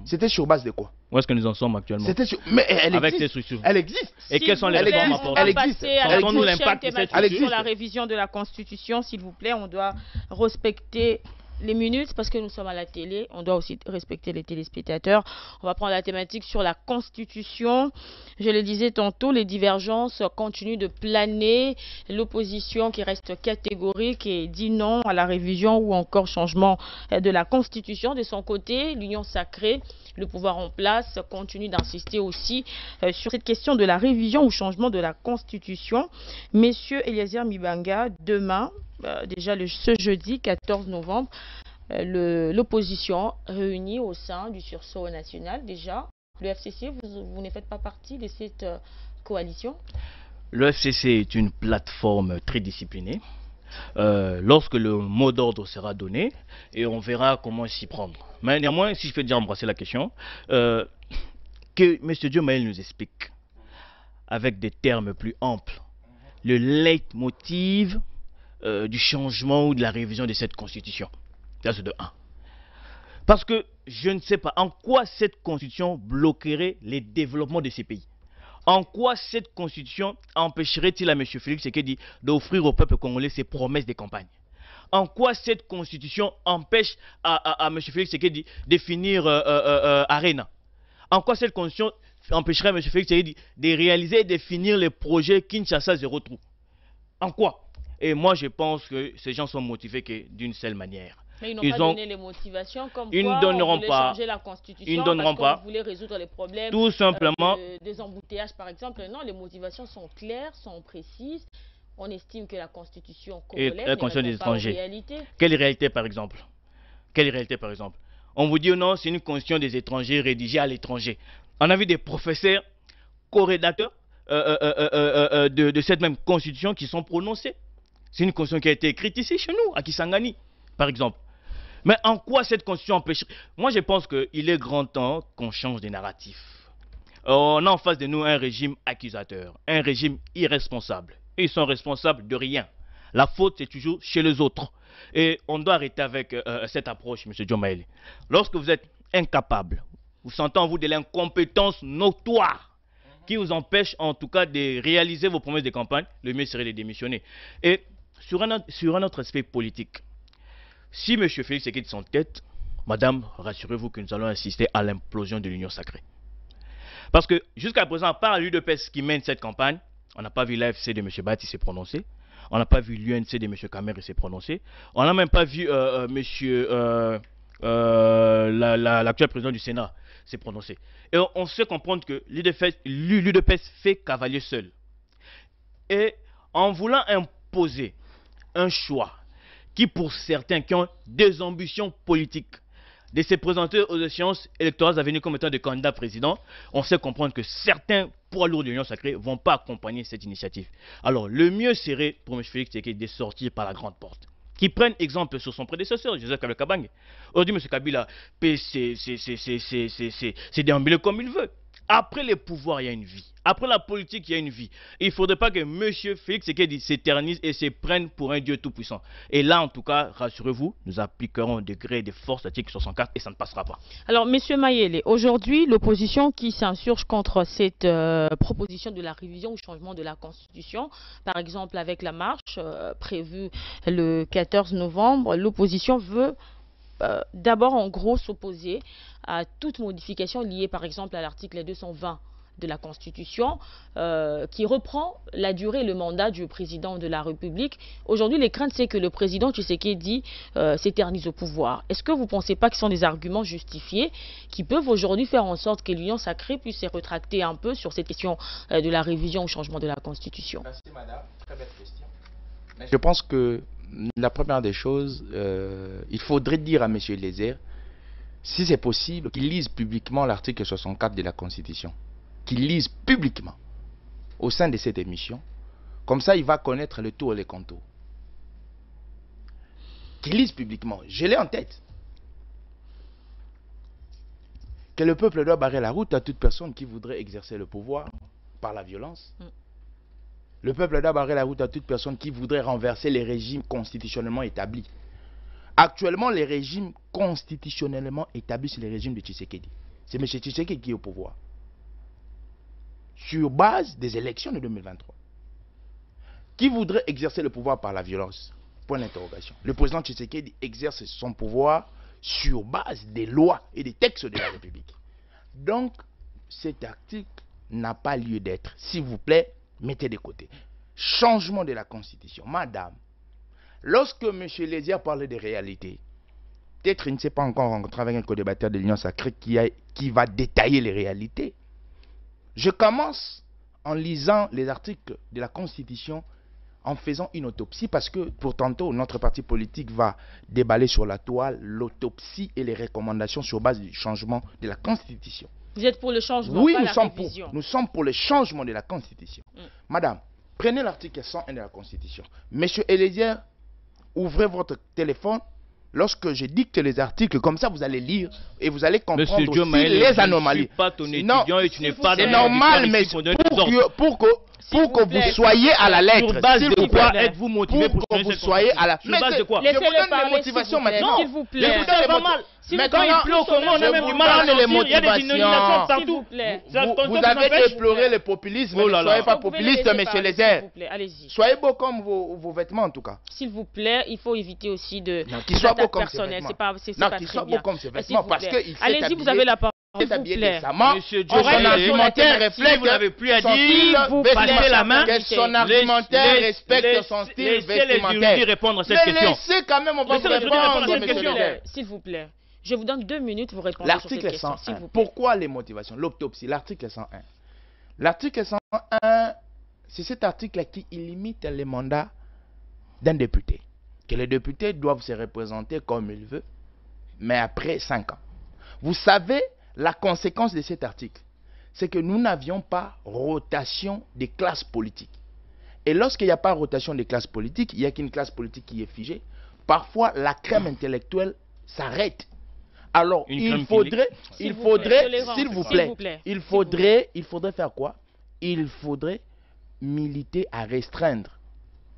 C'était sur base de quoi? Où est-ce que nous en sommes actuellement? Mais elle avec existe. ces structures. Elle existe. Et quelles sont les réformes apportées? Elle existe. Nous l'impact de cette structure sur la révision de la Constitution, s'il vous plaît. On doit respecter les minutes parce que nous sommes à la télé. On doit aussi respecter les téléspectateurs. On va prendre la thématique sur la Constitution. Je le disais tantôt, les divergences continuent de planer. L'opposition qui reste catégorique et dit non à la révision ou encore changement de la Constitution. De son côté, l'Union sacrée, le pouvoir en place, continue d'insister aussi sur cette question de la révision ou changement de la Constitution. Messieurs Eliezer Mibanga, demain, déjà ce jeudi 14 novembre, l'opposition réunie au sein du sursaut national. Déjà, le FCC, vous ne faites pas partie de cette coalition? Le FCC est une plateforme très disciplinée. Lorsque le mot d'ordre sera donné, et on verra comment s'y prendre. Mais néanmoins, si je peux déjà embrasser la question, que M. Diomaye nous explique, avec des termes plus amples, le leitmotiv du changement ou de la révision de cette constitution. Ça, c'est de 1. Parce que je ne sais pas en quoi cette constitution bloquerait les développements de ces pays. En quoi cette constitution empêcherait-il à M. Félix Tshisekedi d'offrir au peuple congolais ses promesses de campagne? En quoi cette constitution empêche à M. Félix Tshisekedi de finir Arena? En quoi cette constitution empêcherait M. Félix Tshisekedi de réaliser et de finir les projets Kinshasa Zéro Trou? En quoi? Et moi, je pense que ces gens sont motivés que d'une seule manière. Mais ils n'ont pas donné les motivations comme ils quoi ne donneront on voulait pas. changer la Constitution Ils ne donneront parce pas. qu'on voulait résoudre les problèmes tout simplement, des embouteillages, par exemple. Non, les motivations sont claires, sont précises. On estime que la Constitution congolaise ne répond pas aux réalités. Quelle réalité, par exemple? Quelle réalité, par exemple? On vous dit non, c'est une constitution des étrangers rédigée à l'étranger. On a vu des professeurs co-rédacteurs de cette même constitution qui sont prononcés. C'est une constitution qui a été écrite ici, chez nous, à Kisangani, par exemple. Mais en quoi cette constitution empêche? Moi, je pense qu'il est grand temps qu'on change des narratifs. On a en face de nous un régime accusateur, un régime irresponsable. Et ils sont responsables de rien. La faute, c'est toujours chez les autres. Et on doit arrêter avec cette approche, M. Diomaye. Lorsque vous êtes incapable, vous sentez en vous de l'incompétence notoire qui vous empêche en tout cas de réaliser vos promesses de campagne, le mieux serait de démissionner. Et sur un autre aspect politique, si M. Félix Tshisekedi s'entête, madame, rassurez-vous que nous allons assister à l'implosion de l'Union sacrée. Parce que jusqu'à présent, à part l'UDPS qui mène cette campagne, on n'a pas vu l'AFC de M. Bati s'est prononcé, on n'a pas vu l'UNC de M. Kamer s'est prononcé, on n'a même pas vu l'actuel président du Sénat s'est prononcé. Et on sait comprendre que l'UDPS fait cavalier seul. Et en voulant imposer un choix qui, pour certains qui ont des ambitions politiques, de se présenter aux échéances électorales à venir comme étant des candidats présidents, on sait comprendre que certains poids lourds de l'Union sacrée ne vont pas accompagner cette initiative. Alors, le mieux serait pour M. Félix Tshisekedi de sortir par la grande porte. Qui prenne exemple sur son prédécesseur, Joseph Kabila. Aujourd'hui, M. Kabila peut s'est déambuler comme il veut. Après les pouvoirs, il y a une vie. Après la politique, il y a une vie. Il ne faudrait pas que M. Félix Tshisekedi s'éternise et se prenne pour un Dieu tout-puissant. Et là, en tout cas, rassurez-vous, nous appliquerons au degré de force l'article 64 et ça ne passera pas. Alors, M. Mayele, aujourd'hui, l'opposition qui s'insurge contre cette proposition de la révision ou changement de la Constitution, par exemple avec la marche prévue le 14 novembre, l'opposition veut d'abord, en gros, s'opposer à toute modification liée, par exemple, à l'article 220 de la Constitution, qui reprend la durée et le mandat du président de la République. Aujourd'hui, les craintes, c'est que le président Tshisekedi s'éternise au pouvoir. Est-ce que vous ne pensez pas que ce sont des arguments justifiés qui peuvent aujourd'hui faire en sorte que l'Union sacrée puisse se rétracter un peu sur cette question de la révision ou changement de la Constitution? Merci, madame. Très belle question. Je pense que la première des choses, il faudrait dire à M. Lézère, si c'est possible, qu'il lise publiquement l'article 64 de la Constitution. Qu'il lise publiquement au sein de cette émission. Comme ça, il va connaître le tour et les contours. Qu'il lise publiquement. Je l'ai en tête. Que le peuple doit barrer la route à toute personne qui voudrait exercer le pouvoir par la violence. Le peuple doit barrer la route à toute personne qui voudrait renverser les régimes constitutionnellement établis. Actuellement, les régimes constitutionnellement établis, c'est le régime de Tshisekedi. C'est M. Tshisekedi qui est au pouvoir. Sur base des élections de 2023. Qui voudrait exercer le pouvoir par la violence? Point d'interrogation. Le président Tshisekedi exerce son pouvoir sur base des lois et des textes de la République. Donc, cet article n'a pas lieu d'être. S'il vous plaît, mettez de côté. Changement de la Constitution. Madame, lorsque M. Lézère parlait des réalités, peut-être il ne s'est pas encore rencontré avec un co-débatteur de l'Union sacrée qui va détailler les réalités. Je commence en lisant les articles de la Constitution en faisant une autopsie parce que pour tantôt notre parti politique va déballer sur la toile l'autopsie et les recommandations sur base du changement de la Constitution. Vous êtes pour le changement, oui, pas la révision. Nous sommes pour le changement de la Constitution. Madame, prenez l'article 101 de la Constitution. Monsieur Lézère, ouvrez votre téléphone. Lorsque je dicte les articles, comme ça vous allez lire et vous allez comprendre aussi les anomalies. Je ne suis pas ton étudiant et tu n'es pas c'est normal, mais pour que vous soyez à la lettre. Sur base de quoi êtes-vous motivé pour que vous soyez à la... Sur base de quoi? Je vous donne les motivations maintenant. S'il vous plaît. C'est pas mal. Quand il pleut au Congo, on a même du mal à sortir. Il y a des inondations partout. Vous avez déploré le populisme. Ne soyez pas populiste, monsieur Lézère. Soyez beau comme vos vêtements en tout cas. S'il vous plaît, il faut éviter aussi de... Qu'il soit beau comme ses vêtements. Non, qu'il soit beau comme ses vêtements parce qu'il s'est allez-y, vous avez la parole. Monsieur Dieu, son argumentaire reflète, vous n'avez plus à dire, vous passez la main, que son argumentaire respecte son style vestimentaire. Laissez répondre à cette question. Laissez quand même, on va vous répondre, monsieur. S'il vous plaît, je vous donne 2 minutes, vous répondez sur cette question. L'article 101, pourquoi les motivations? L'autopsie, l'article 101. L'article 101, c'est cet article qui limite les mandats d'un député. Que les députés doivent se représenter comme ils veulent, mais après 5 ans. Vous savez, la conséquence de cet article, c'est que nous n'avions pas rotation des classes politiques. Et lorsqu'il n'y a pas rotation des classes politiques, il n'y a qu'une classe politique qui est figée. Parfois, la crème intellectuelle s'arrête. Alors, il faudrait, s'il vous plaît, il faudrait faire quoi? Il faudrait militer à restreindre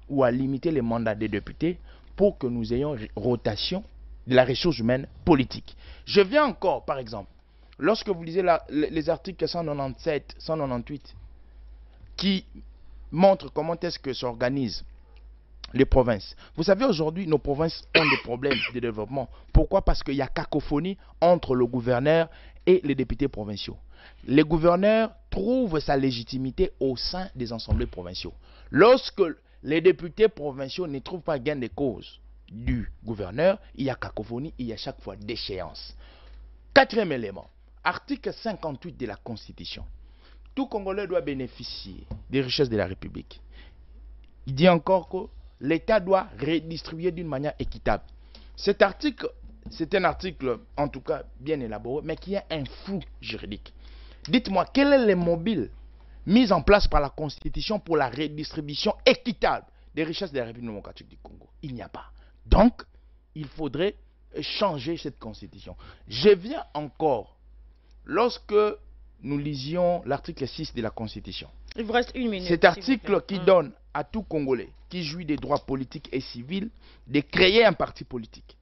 ou à limiter les mandats des députés pour que nous ayons rotation de la ressource humaine politique. Je viens encore, par exemple, lorsque vous lisez les articles 197, 198, qui montrent comment est-ce que s'organisent les provinces. Vous savez, aujourd'hui, nos provinces ont des problèmes de développement. Pourquoi? Parce qu'il y a cacophonie entre le gouverneur et les députés provinciaux. Les gouverneurs trouvent sa légitimité au sein des assemblées provinciaux. Lorsque les députés provinciaux ne trouvent pas gain de cause du gouverneur, il y a cacophonie, il y a chaque fois déchéance. 4e élément, article 58 de la Constitution. Tout Congolais doit bénéficier des richesses de la République. Il dit encore que l'État doit redistribuer d'une manière équitable. Cet article, c'est un article en tout cas bien élaboré, mais qui a un flou juridique. Dites-moi, quel est le mobile mis en place par la Constitution pour la redistribution équitable des richesses de la République démocratique du Congo? Il n'y a pas. Donc, il faudrait changer cette Constitution. Je viens encore, lorsque nous lisions l'article 6 de la Constitution. Il vous reste une minute. Cet article qui donne à tout Congolais qui jouit des droits politiques et civils de créer un parti politique.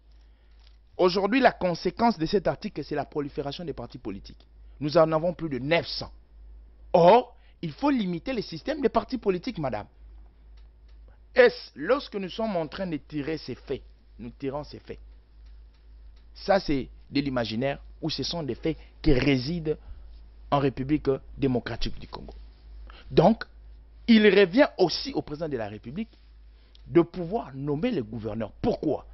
Aujourd'hui, la conséquence de cet article, c'est la prolifération des partis politiques. Nous en avons plus de 900. Or, il faut limiter le système des partis politiques, madame. Lorsque nous sommes en train de tirer ces faits, nous tirons ces faits. Ça, c'est de l'imaginaire ou ce sont des faits qui résident en République démocratique du Congo. Donc, il revient aussi au président de la République de pouvoir nommer le gouverneur. Pourquoi?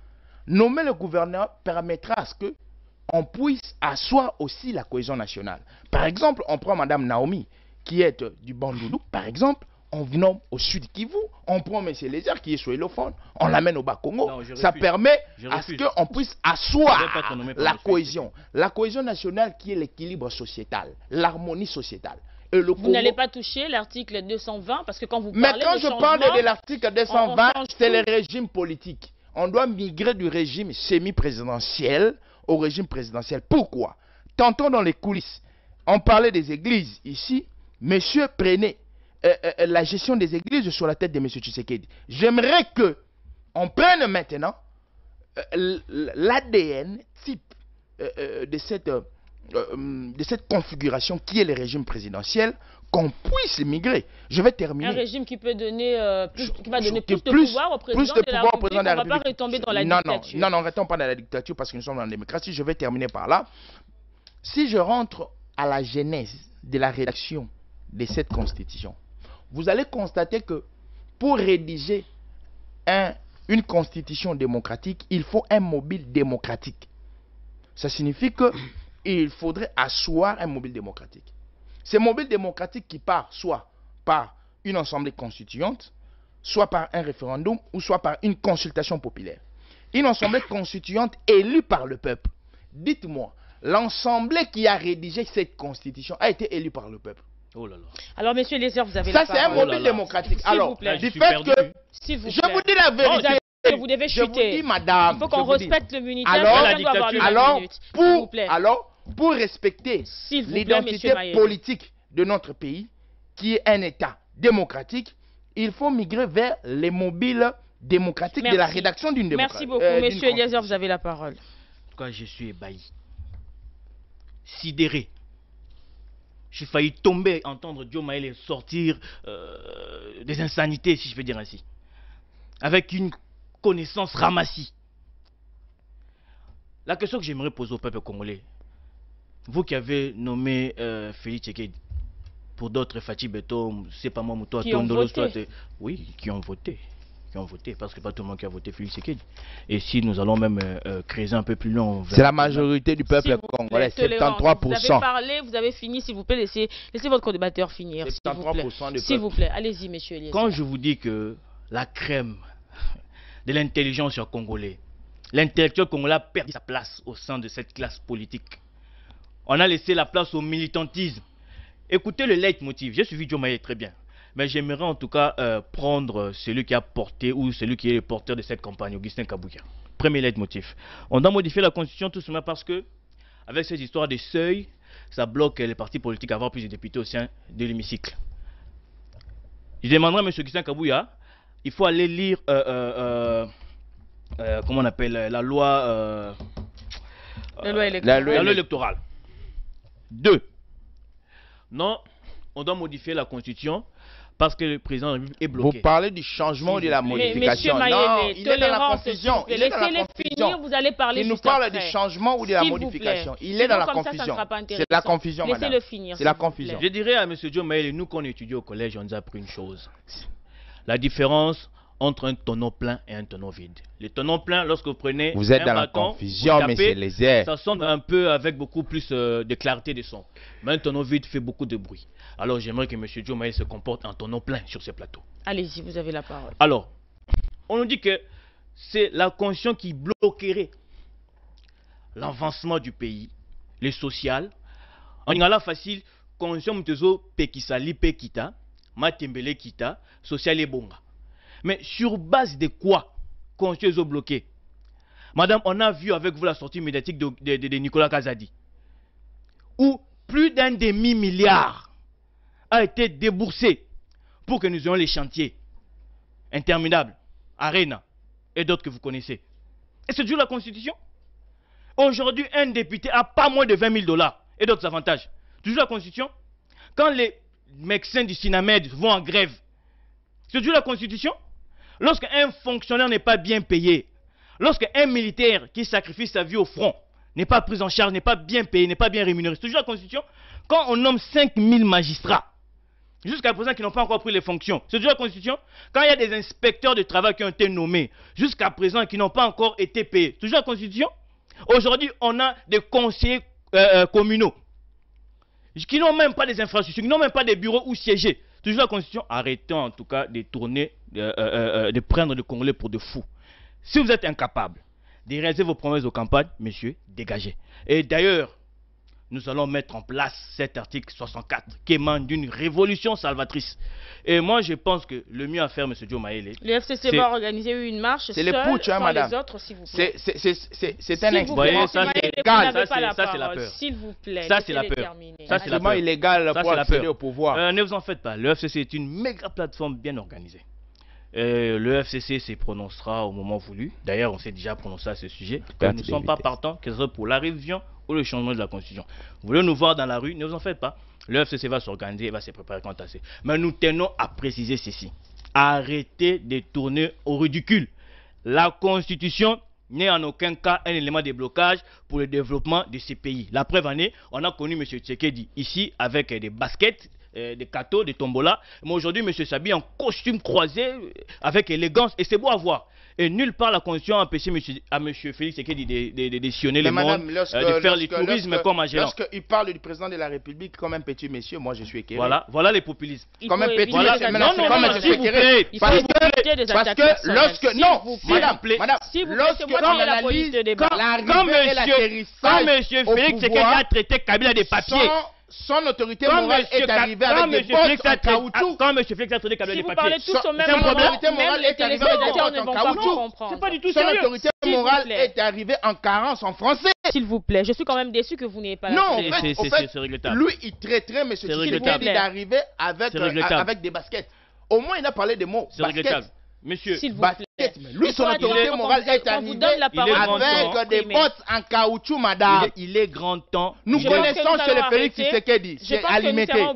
Nommer le gouverneur permettra à ce qu'on puisse asseoir aussi la cohésion nationale. Par exemple, on prend Mme Naomi, qui est du Bandundu, par exemple, on nomme au sud Kivu, on prend M. Lézard, qui est soélophone, on l'amène au Bas-Congo. Ça permet à ce qu'on puisse asseoir la cohésion. La cohésion nationale qui est l'équilibre sociétal, l'harmonie sociétale. Et le vous n'allez pas toucher l'article 220 parce que quand vous parlez mais quand je parle de l'article 220, c'est le régime politique. On doit migrer du régime semi-présidentiel au régime présidentiel. Pourquoi? Tantôt dans les coulisses, on parlait des églises. Ici, monsieur prenait la gestion des églises sur la tête de monsieur Tshisekedi. J'aimerais que on prenne maintenant l'ADN type de cette configuration qui est le régime présidentiel, qu'on puisse migrer. Je vais terminer. Un régime qui peut donner plus de pouvoir au président de la République. On ne va pas retomber dans la dictature. Non, ne restons pas dans la dictature parce que nous sommes dans la démocratie. Je vais terminer par là. Si je rentre à la genèse de la rédaction de cette constitution, vous allez constater que pour rédiger une constitution démocratique, il faut un mobile démocratique. Ça signifie qu'il faudrait asseoir un mobile démocratique. Ce mobile démocratique qui part soit par une assemblée constituante, soit par un référendum, ou soit par une consultation populaire. Une assemblée constituante élue par le peuple. Dites-moi, l'assemblée qui a rédigé cette constitution a été élue par le peuple. Oh là là. Alors, monsieur Lézard, vous avez la parole. Ça, c'est un mobile démocratique. Alors, du fait que je vous dis la vérité. Vous devez chuter. Je vous dis, madame. Il faut qu'on respecte le militaire. Alors, pour respecter l'identité politique de notre pays, qui est un État démocratique, il faut migrer vers les mobiles démocratiques de la rédaction d'une démocratie. Merci beaucoup, monsieur Eliezer, vous avez la parole. En tout cas, je suis ébahi, sidéré. J'ai failli tomber, entendre Diomaye sortir des insanités, si je peux dire ainsi, avec une connaissance ramassie. La question que j'aimerais poser au peuple congolais, vous qui avez nommé Félix Tshisekedi, pour d'autres, Fatih Beto, c'est pas moi, toi, Tondolo, oui, qui ont voté, parce que pas tout le monde qui a voté Félix Tshisekedi. Et si nous allons même creuser un peu plus long, c'est la majorité du peuple congolais, 73%. Vous avez parlé, vous avez fini, s'il vous plaît, laissez votre co-débatteur finir. 73% du s'il vous plaît, allez-y, monsieur Eliezer. Quand je vous dis que la crème de l'intelligence congolaise, l'intellectuel congolais a perdu sa place au sein de cette classe politique. On a laissé la place au militantisme. Écoutez le leitmotiv. J'ai suivi Diomaye très bien. Mais j'aimerais en tout cas prendre celui qui a porté ou celui qui est le porteur de cette campagne, Augustin Kabouya. Premier leitmotiv. On doit modifier la constitution tout simplement parce que, avec cette histoire de seuil, ça bloque les partis politiques à avoir plus de députés au sein de l'hémicycle. Je demanderai à M. Augustin Kabouya, il faut aller lire, comment on appelle, la loi électorale. 2. Non, on doit modifier la constitution parce que le président est bloqué. Vous parlez du changement ou de la modification? Non, il est dans la confusion. Il est dans la confusion. Vous allez parler. Il nous parle du changement ou de la modification. Il est dans la confusion. C'est la confusion, madame. Laissez-le finir. C'est la confusion. Je dirais à M. Diomaye, nous qu'on étudie au collège, on nous a appris une chose. La différence entre un tonneau plein et un tonneau vide. Le tonneau plein, lorsque vous prenez vous êtes dans la confusion, mais c'est les airs. Ça sonne un peu avec beaucoup plus de clarté de son. Mais un tonneau vide fait beaucoup de bruit. Alors j'aimerais que M. Diomaye se comporte en tonneau plein sur ce plateau. Allez-y, vous avez la parole. Alors, on nous dit que c'est la constitution qui bloquerait l'avancement du pays, le social. En ingala facile, constitution mtezo pekisali pekita, matembele kita, social et bonga. Mais sur base de quoi constitution bloquée? Madame, on a vu avec vous la sortie médiatique de Nicolas Kazadi, où plus d'un demi-milliard a été déboursé pour que nous ayons les chantiers interminables, Arena et d'autres que vous connaissez. Et c'est toujours la Constitution. Aujourd'hui, un député a pas moins de 20 000 $ et d'autres avantages. Toujours la Constitution. Quand les médecins du Sinamed vont en grève, c'est toujours la Constitution. Lorsqu'un fonctionnaire n'est pas bien payé, lorsqu'un militaire qui sacrifie sa vie au front n'est pas pris en charge, n'est pas bien payé, n'est pas bien rémunéré, c'est toujours la Constitution. Quand on nomme 5 000 magistrats, jusqu'à présent qui n'ont pas encore pris les fonctions, c'est toujours la Constitution. Quand il y a des inspecteurs de travail qui ont été nommés, jusqu'à présent qui n'ont pas encore été payés, c'est toujours la Constitution. Aujourd'hui, on a des conseillers communaux qui n'ont même pas des infrastructures, qui n'ont même pas des bureaux où siéger. Toujours la Constitution. Arrêtons en tout cas de tourner, de prendre les Congolais pour de fous. Si vous êtes incapable de réaliser vos promesses de campagne, messieurs, dégagez. Et d'ailleurs, nous allons mettre en place cet article 64 qui émane d'une révolution salvatrice. Et moi, je pense que le mieux à faire, M. Joe Maele... Le FCC va organiser une marche seul, le putsch, hein, madame. Les autres, s'il vous plaît. C'est un exploit. Ça, c'est légal. Ça, c'est la peur. S'il vous plaît. Ça, c'est la peur. Ça, c'est vraiment illégal pour accéder au pouvoir. Ne vous en faites pas. Le FCC est une méga plateforme bien organisée. Le FCC se prononcera au moment voulu. D'ailleurs, on s'est déjà prononcé à ce sujet. Nous ne sommes pas partants, que ce soit pour la révision ou le changement de la Constitution. Vous voulez nous voir dans la rue, ne vous en faites pas. Le FCC va s'organiser et va se préparer quant à ça. Mais nous tenons à préciser ceci. Arrêtez de tourner au ridicule. La Constitution n'est en aucun cas un élément de blocage pour le développement de ces pays. La preuve en est, on a connu M. Tshisekedi ici avec des baskets, des cadeaux, des tombolas. Mais aujourd'hui, M. s'habille en costume croisé avec élégance et c'est beau à voir. Et nulle part la Constitution a empêché à M. Félix Tshisekedi de sillonner le monde, de faire le tourisme comme un géant. Lorsqu'il parle du président de la République comme un petit monsieur, moi je suis éclairé. Voilà les populismes. Comme un petit monsieur. Parce que lorsque... Non, madame, lorsque on analyse l'arrivée et l'atterrissage quand M. Félix Tshisekedi a traité Kabila des papiers, son autorité morale est arrivée avec des bottes en caoutchouc. Quand M. Félix a traité Kabila des papiers, si vous parlez tous au même moment, son autorité morale est arrivée avec des bottes en caoutchouc. C'est pas du tout sérieux. Son autorité morale est arrivée en carence en français. S'il vous plaît, je suis quand même déçu que vous n'ayez pas... Non, c'est regrettable. Lui, il traiterait M. Tshisekedi d'arriver avec des baskets. Au moins, il a parlé des mots baskets. Monsieur, lui, son autorité morale est arrivée avec des bottes en caoutchouc, madame. Il est grand temps. Nous connaissons chez le Félix Tshisekedi, c'est alimité.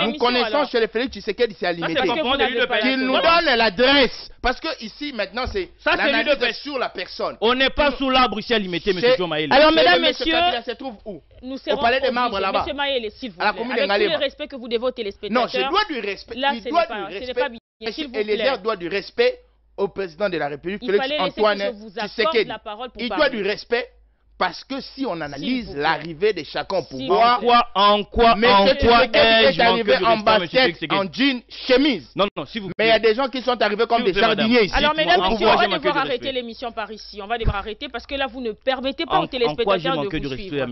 Nous connaissons chez le Félix Tshisekedi, c'est alimité. Qu'il nous donne l'adresse. Parce que ici, maintenant, c'est l'analyse sur la personne. On n'est pas sous l'arbre ici alimité, M. Joe Maele. Alors, mesdames, messieurs, se trouve où? Nous serons au palais des membres là-bas. Monsieur Maele, s'il vous plaît, avec tout le respect que vous devez aux téléspectateurs. Non, je dois du respect. Là, ce n'est pas bien. Eliezer doit du respect au président de la République, Félix Antoine Tshisekedi. Il doit du respect parce que si on analyse l'arrivée de chacun au pouvoir, en quoi est arrivé en basket, en jean, chemise. Non, s'il vous plaît. Mais il y a des gens qui sont arrivés comme des jardiniers ici. Alors, mesdames et messieurs, on va devoir arrêter l'émission par ici. On va devoir arrêter parce que là, vous ne permettez pas aux téléspectateurs de vous suivre.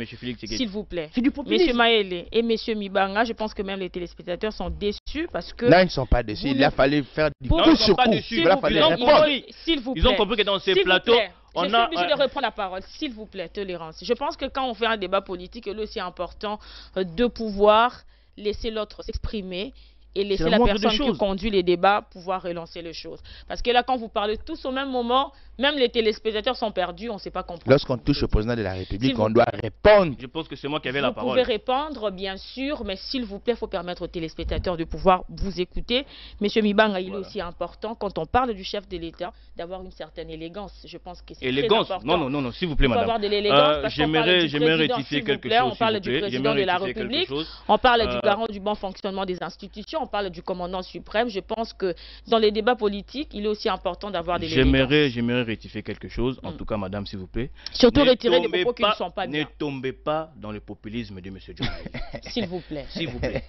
S'il vous plaît. C'est du populisme. Monsieur Maele et Monsieur Mibanga, je pense que même les téléspectateurs sont déçus parce que... Là, ils ne sont pas déçus. Il a fallu faire du coup sur coup. Il a fallu répondre. S'il vous plaît. Ils ont compris que dans ces plateaux... Je suis obligé de reprendre la parole, s'il vous plaît, tolérance. Je pense que quand on fait un débat politique, il est aussi important de pouvoir laisser l'autre s'exprimer et laisser la personne qui conduit les débats pouvoir relancer les choses. Parce que là, quand vous parlez tous au même moment, même les téléspectateurs sont perdus, on ne sait pas comprendre. Lorsqu'on touche au président de la République, on doit répondre. Je pense que c'est moi qui avais la parole. Vous pouvez répondre, bien sûr, mais s'il vous plaît, il faut permettre aux téléspectateurs de pouvoir vous écouter. Monsieur Mibanga, il est aussi important, quand on parle du chef de l'État, d'avoir une certaine élégance. Je pense que c'est très important. Non, s'il vous plaît, madame. Il faut avoir de l'élégance parce qu'on parle du président, s'il vous plaît, on parle du président de la République, on parle du garant du bon fonctionnement des institutions, on parle du commandant suprême. Je pense que dans les débats politiques, il est aussi important d'avoir de l'élégance. J'aimerais rectifier quelque chose. En tout cas, madame, s'il vous plaît. Surtout retirer des propos qui ne sont pas bien. Ne tombez pas dans le populisme de M. Joe Maele. S'il vous plaît. S'il vous plaît.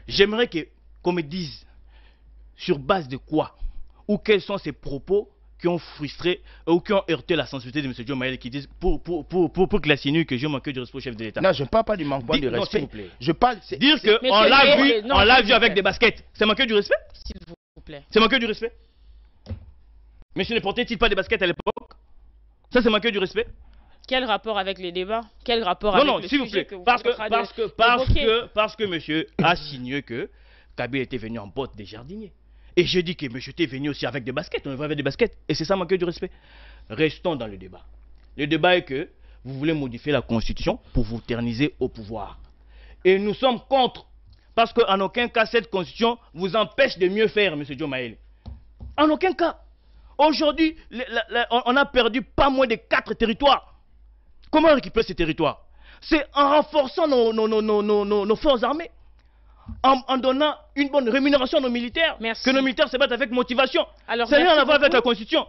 J'aimerais qu'on me dise sur base de quoi ou quels sont ces propos qui ont frustré ou qui ont heurté la sensibilité de M. Joe Maele qui disent pour qu'il insinue que je manque de respect au chef de l'État. Non, je ne parle pas du manquement de respect. S'il vous plaît. Je parle... Dire qu'on l'a vu avec des baskets, c'est manquer du respect? S'il vous plaît. C'est manquer du respect? Monsieur ne portait-il pas des baskets à l'époque? Ça, c'est manquer du respect? Quel rapport avec les débats? Quel rapport Non, avec non, le s'il vous sujet plaît. que vous Parce êtes en train parce que monsieur a signé que Kabila était venu en botte des jardiniers. Et j'ai dit que monsieur était venu aussi avec des baskets. On est venu avec des baskets. Et c'est ça manquer du respect. Restons dans le débat. Le débat est que vous voulez modifier la Constitution pour vous terniser au pouvoir. Et nous sommes contre. Parce qu'en aucun cas, cette Constitution vous empêche de mieux faire, monsieur Joe Maël. En aucun cas. Aujourd'hui, on a perdu pas moins de 4 territoires. Comment récupérer ces territoires? C'est en renforçant nos forces armées, en donnant une bonne rémunération à nos militaires, Merci. que nos militaires se battent avec motivation. Alors, ça n'a rien merci à voir avec beaucoup. la Constitution.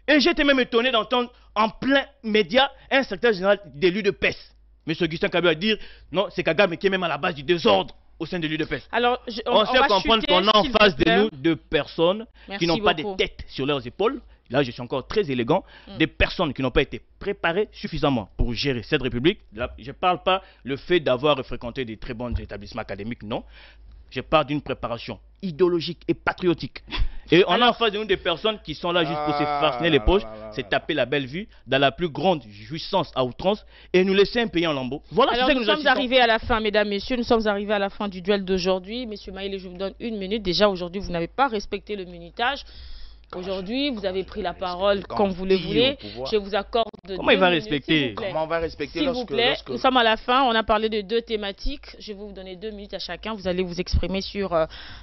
Et j'étais même étonné d'entendre en plein média un secrétaire général de l'UDPS, M. Augustin Kabila, dire non, c'est Kagame qui est même à la base du désordre au sein de l'UDPS. Alors, On sait va comprendre chuter, qu'on a en s'il face vous de plaît. nous de personnes Merci qui n'ont pas de beaucoup. tête sur leurs épaules. Là, je suis encore très élégant. Des personnes qui n'ont pas été préparées suffisamment pour gérer cette république. Là, je ne parle pas le fait d'avoir fréquenté des très bons établissements académiques, non. Je parle d'une préparation idéologique et patriotique. Et on a en face de nous des personnes qui sont là juste pour se farciner les poches, se taper la belle vue, dans la plus grande jouissance à outrance, et nous laisser un pays en lambeaux. Voilà, c'est Alors ça que nous nous sommes assistons. arrivés à la fin, mesdames, messieurs, nous sommes arrivés à la fin du duel d'aujourd'hui. Monsieur Maïle, je vous donne 1 minute. Déjà, aujourd'hui, vous n'avez pas respecté le minutage. Aujourd'hui, vous avez pris la parole comme vous le voulez. Je vous accorde Comment il va 2 minutes, respecter? s'il vous plaît. Comment on va respecter S'il vous plaît, nous sommes à la fin. On a parlé de 2 thématiques. Je vais vous donner 2 minutes à chacun. Vous allez vous exprimer sur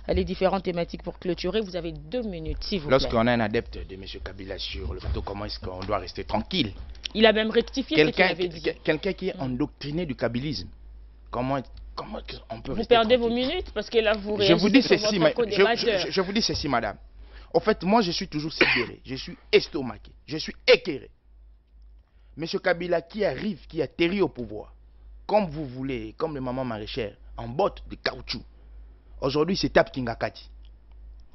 les différentes thématiques pour clôturer. Vous avez 2 minutes, s'il vous plaît. Lorsqu'on a un adepte de M. Kabila sur le plateau, comment est-ce qu'on doit rester tranquille? Il a même rectifié ce qu'il avait dit. Quelqu'un qui est endoctriné du kabylisme, comment on peut Vous rester perdez vos tranquille? minutes parce que là, vous Je vous dis réagissez sur ceci, votre co-débatteur. je vous dis ceci, madame. En fait, moi, je suis toujours sidéré, je suis estomaqué, je suis équerré. Monsieur Kabila qui arrive, qui atterrit au pouvoir, comme vous voulez, comme le maman maraîchère, en botte de caoutchouc. Aujourd'hui, c'est tape Kingakati.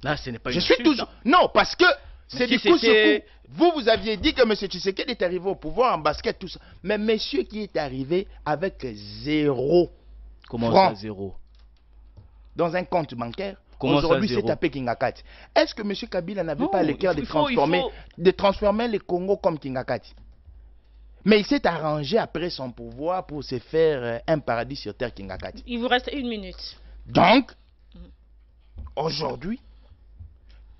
Là, ce n'est pas une Je suis insulte, toujours... hein. Non, parce que c'est si du coup sur c'était- coup. Vous aviez dit que M. Tshisekedi est arrivé au pouvoir en basket, tout ça. Mais monsieur qui est arrivé avec 0 Comment francs ça, zéro? dans un compte bancaire, Comment ça, aujourd'hui c'est zéro? tapé Kingakati. Est-ce que M. Kabila n'avait Non, pas le cœur il faut- de transformer le Congo comme Kingakati? Mais il s'est arrangé après son pouvoir pour se faire un paradis sur terre Kingakati. Il vous reste 1 minute. Donc, aujourd'hui,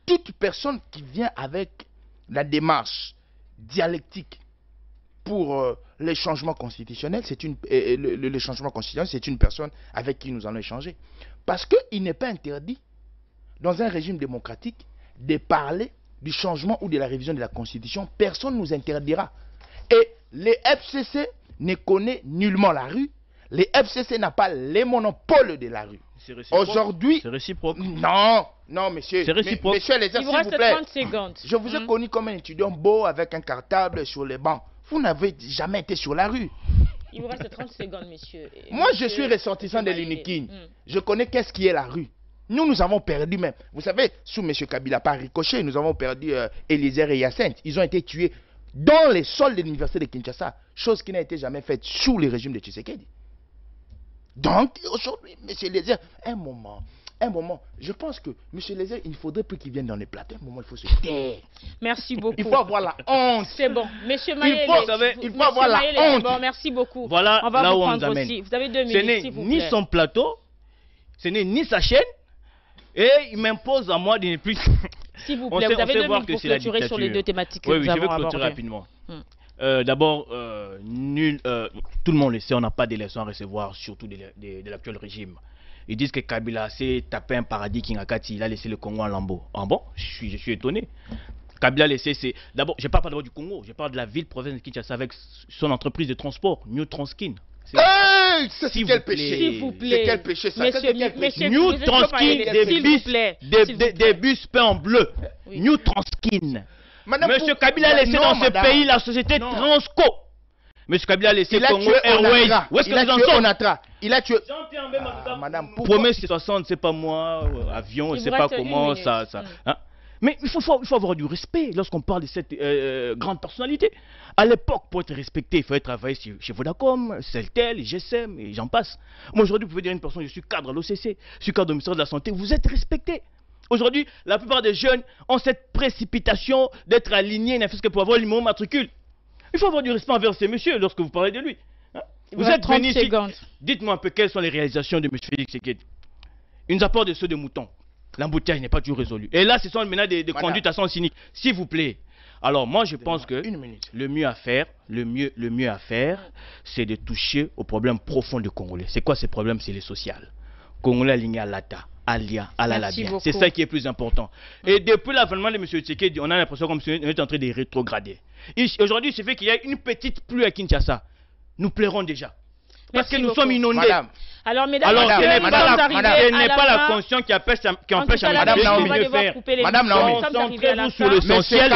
toute personne qui vient avec la démarche dialectique pour les changements constitutionnels, le changement constitutionnel, c'est une personne avec qui nous allons échanger. Parce qu'il n'est pas interdit, dans un régime démocratique, de parler du changement ou de la révision de la Constitution. Personne ne nous interdira. Et les FCC ne connaissent nullement la rue. Les FCC n'a pas les monopoles de la rue. C'est réciproque. Aujourd'hui, C'est réciproque. non, non, monsieur. C'est réciproque. Monsieur Lézard, Il vous s'il reste vous plaît. 30 secondes. Je vous ai connu comme un étudiant beau avec un cartable sur les bancs. Vous n'avez jamais été sur la rue. Il vous reste 30 secondes, monsieur. Moi, je suis ressortissant de l'Unikin. Je connais qu'est-ce qui est la rue. Nous avons perdu même. Vous savez, sous M. Kabila, par ricochet, nous avons perdu Eliezer et Hyacinthe. Ils ont été tués dans les sols de l'université de Kinshasa. Chose qui n'a été jamais faite sous le régime de Tshisekedi. Donc, aujourd'hui, M. Lézer, un moment, je pense que M. Lézer, il ne faudrait plus qu'il vienne dans les plateaux. Un moment, il faut se taire. Merci beaucoup. Il faut avoir la honte. C'est bon. Monsieur Maïle, il faut avoir la honte. Bon, merci beaucoup. Voilà on va là vous où on prendre nous amène. aussi. Vous avez 2 Ce minutes, n'est s'il vous ni plaît. son plateau, ce n'est ni sa chaîne, et il m'impose à moi de ne plus... S'il vous On plaît, sait- vous on avez sait 2 voir minutes que pour c'est la clôturer sur les dictature. 2 thématiques que Oui, nous oui, je avons vais clôturer abordées. rapidement. D'abord, tout le monde le sait, on n'a pas de leçons à recevoir, surtout de l'actuel régime. Ils disent que Kabila s'est tapé un paradis Kingakati, il a laissé le Congo en lambeaux. Ah bon? Je suis étonné. Kabila a laissé, c'est... D'abord, je ne parle pas d'abord du Congo, je parle de la ville-province de Kinshasa avec son entreprise de transport, New Transkin. Hey, c'est S'il quel vous plaît. péché? S'il vous plaît. C'est quel péché ça? Monsieur, C'est quel péché? monsieur, New Monsieur Transkin, Maïle, des s'il bus, vous plaît, s'il vous plaît. des bus peints en bleu. Oui. New Transkin. Madame, Monsieur pour- Kabila a laissé Non, dans ce madame. pays la société Non. Transco. Monsieur Kabila a laissé Il a Congo tué Airways. Onatra. Où est-ce Il que a vous en tué sortez? Onatra. Il a tué... madame, pourquoi? Promesse 60, c'est pas moi, avion, je Il ne sais vous pas reste comment 1 ça... minute. hein. Mais il faut avoir du respect lorsqu'on parle de cette grande personnalité. À l'époque, pour être respecté, il fallait travailler chez Vodacom, Celtel, GSM et j'en passe. Moi, aujourd'hui, vous pouvez dire à une personne, je suis cadre à l'OCC, je suis cadre au ministère de la Santé, vous êtes respecté. Aujourd'hui, la plupart des jeunes ont cette précipitation d'être alignés, ne fût-ce que pour avoir le numéro matricule. Il faut avoir du respect envers ces messieurs lorsque vous parlez de lui. Hein? Vous êtes 30 venu ici. secondes. Dites-moi un peu quelles sont les réalisations de M. Félix Tshisekedi. Il nous apporte des seaux de moutons. L'embouteillage n'est pas toujours résolu. Et là, ce sont maintenant des conduites à sens cynique. S'il vous plaît. Alors moi, je pense que le mieux à faire, c'est de toucher au problème profond du Congolais. C'est quoi ces problèmes? C'est les social. Congolais aligné à l'ATA, Alia, Alalabia. C'est ça qui est plus important. Et depuis l'avènement de M. Tshisekedi, on a l'impression qu'on est en train de rétrograder. Aujourd'hui, il suffit qu'il y ait une petite pluie à Kinshasa. Nous plairons déjà. Parce que nous sommes inondés. Madame. Alors, mesdames, ce n'est pas la conscience qui empêche à Madame Naomi de faire. Madame Naomi, concentrez-vous sur l'essentiel.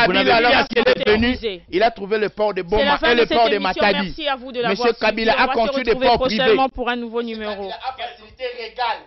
Il a trouvé le port de Boma et le port de Matadi. Merci à vous de l'avoir Monsieur Kabila a construit des ports privés. pour un nouveau numéro. Kabila a facilité régal.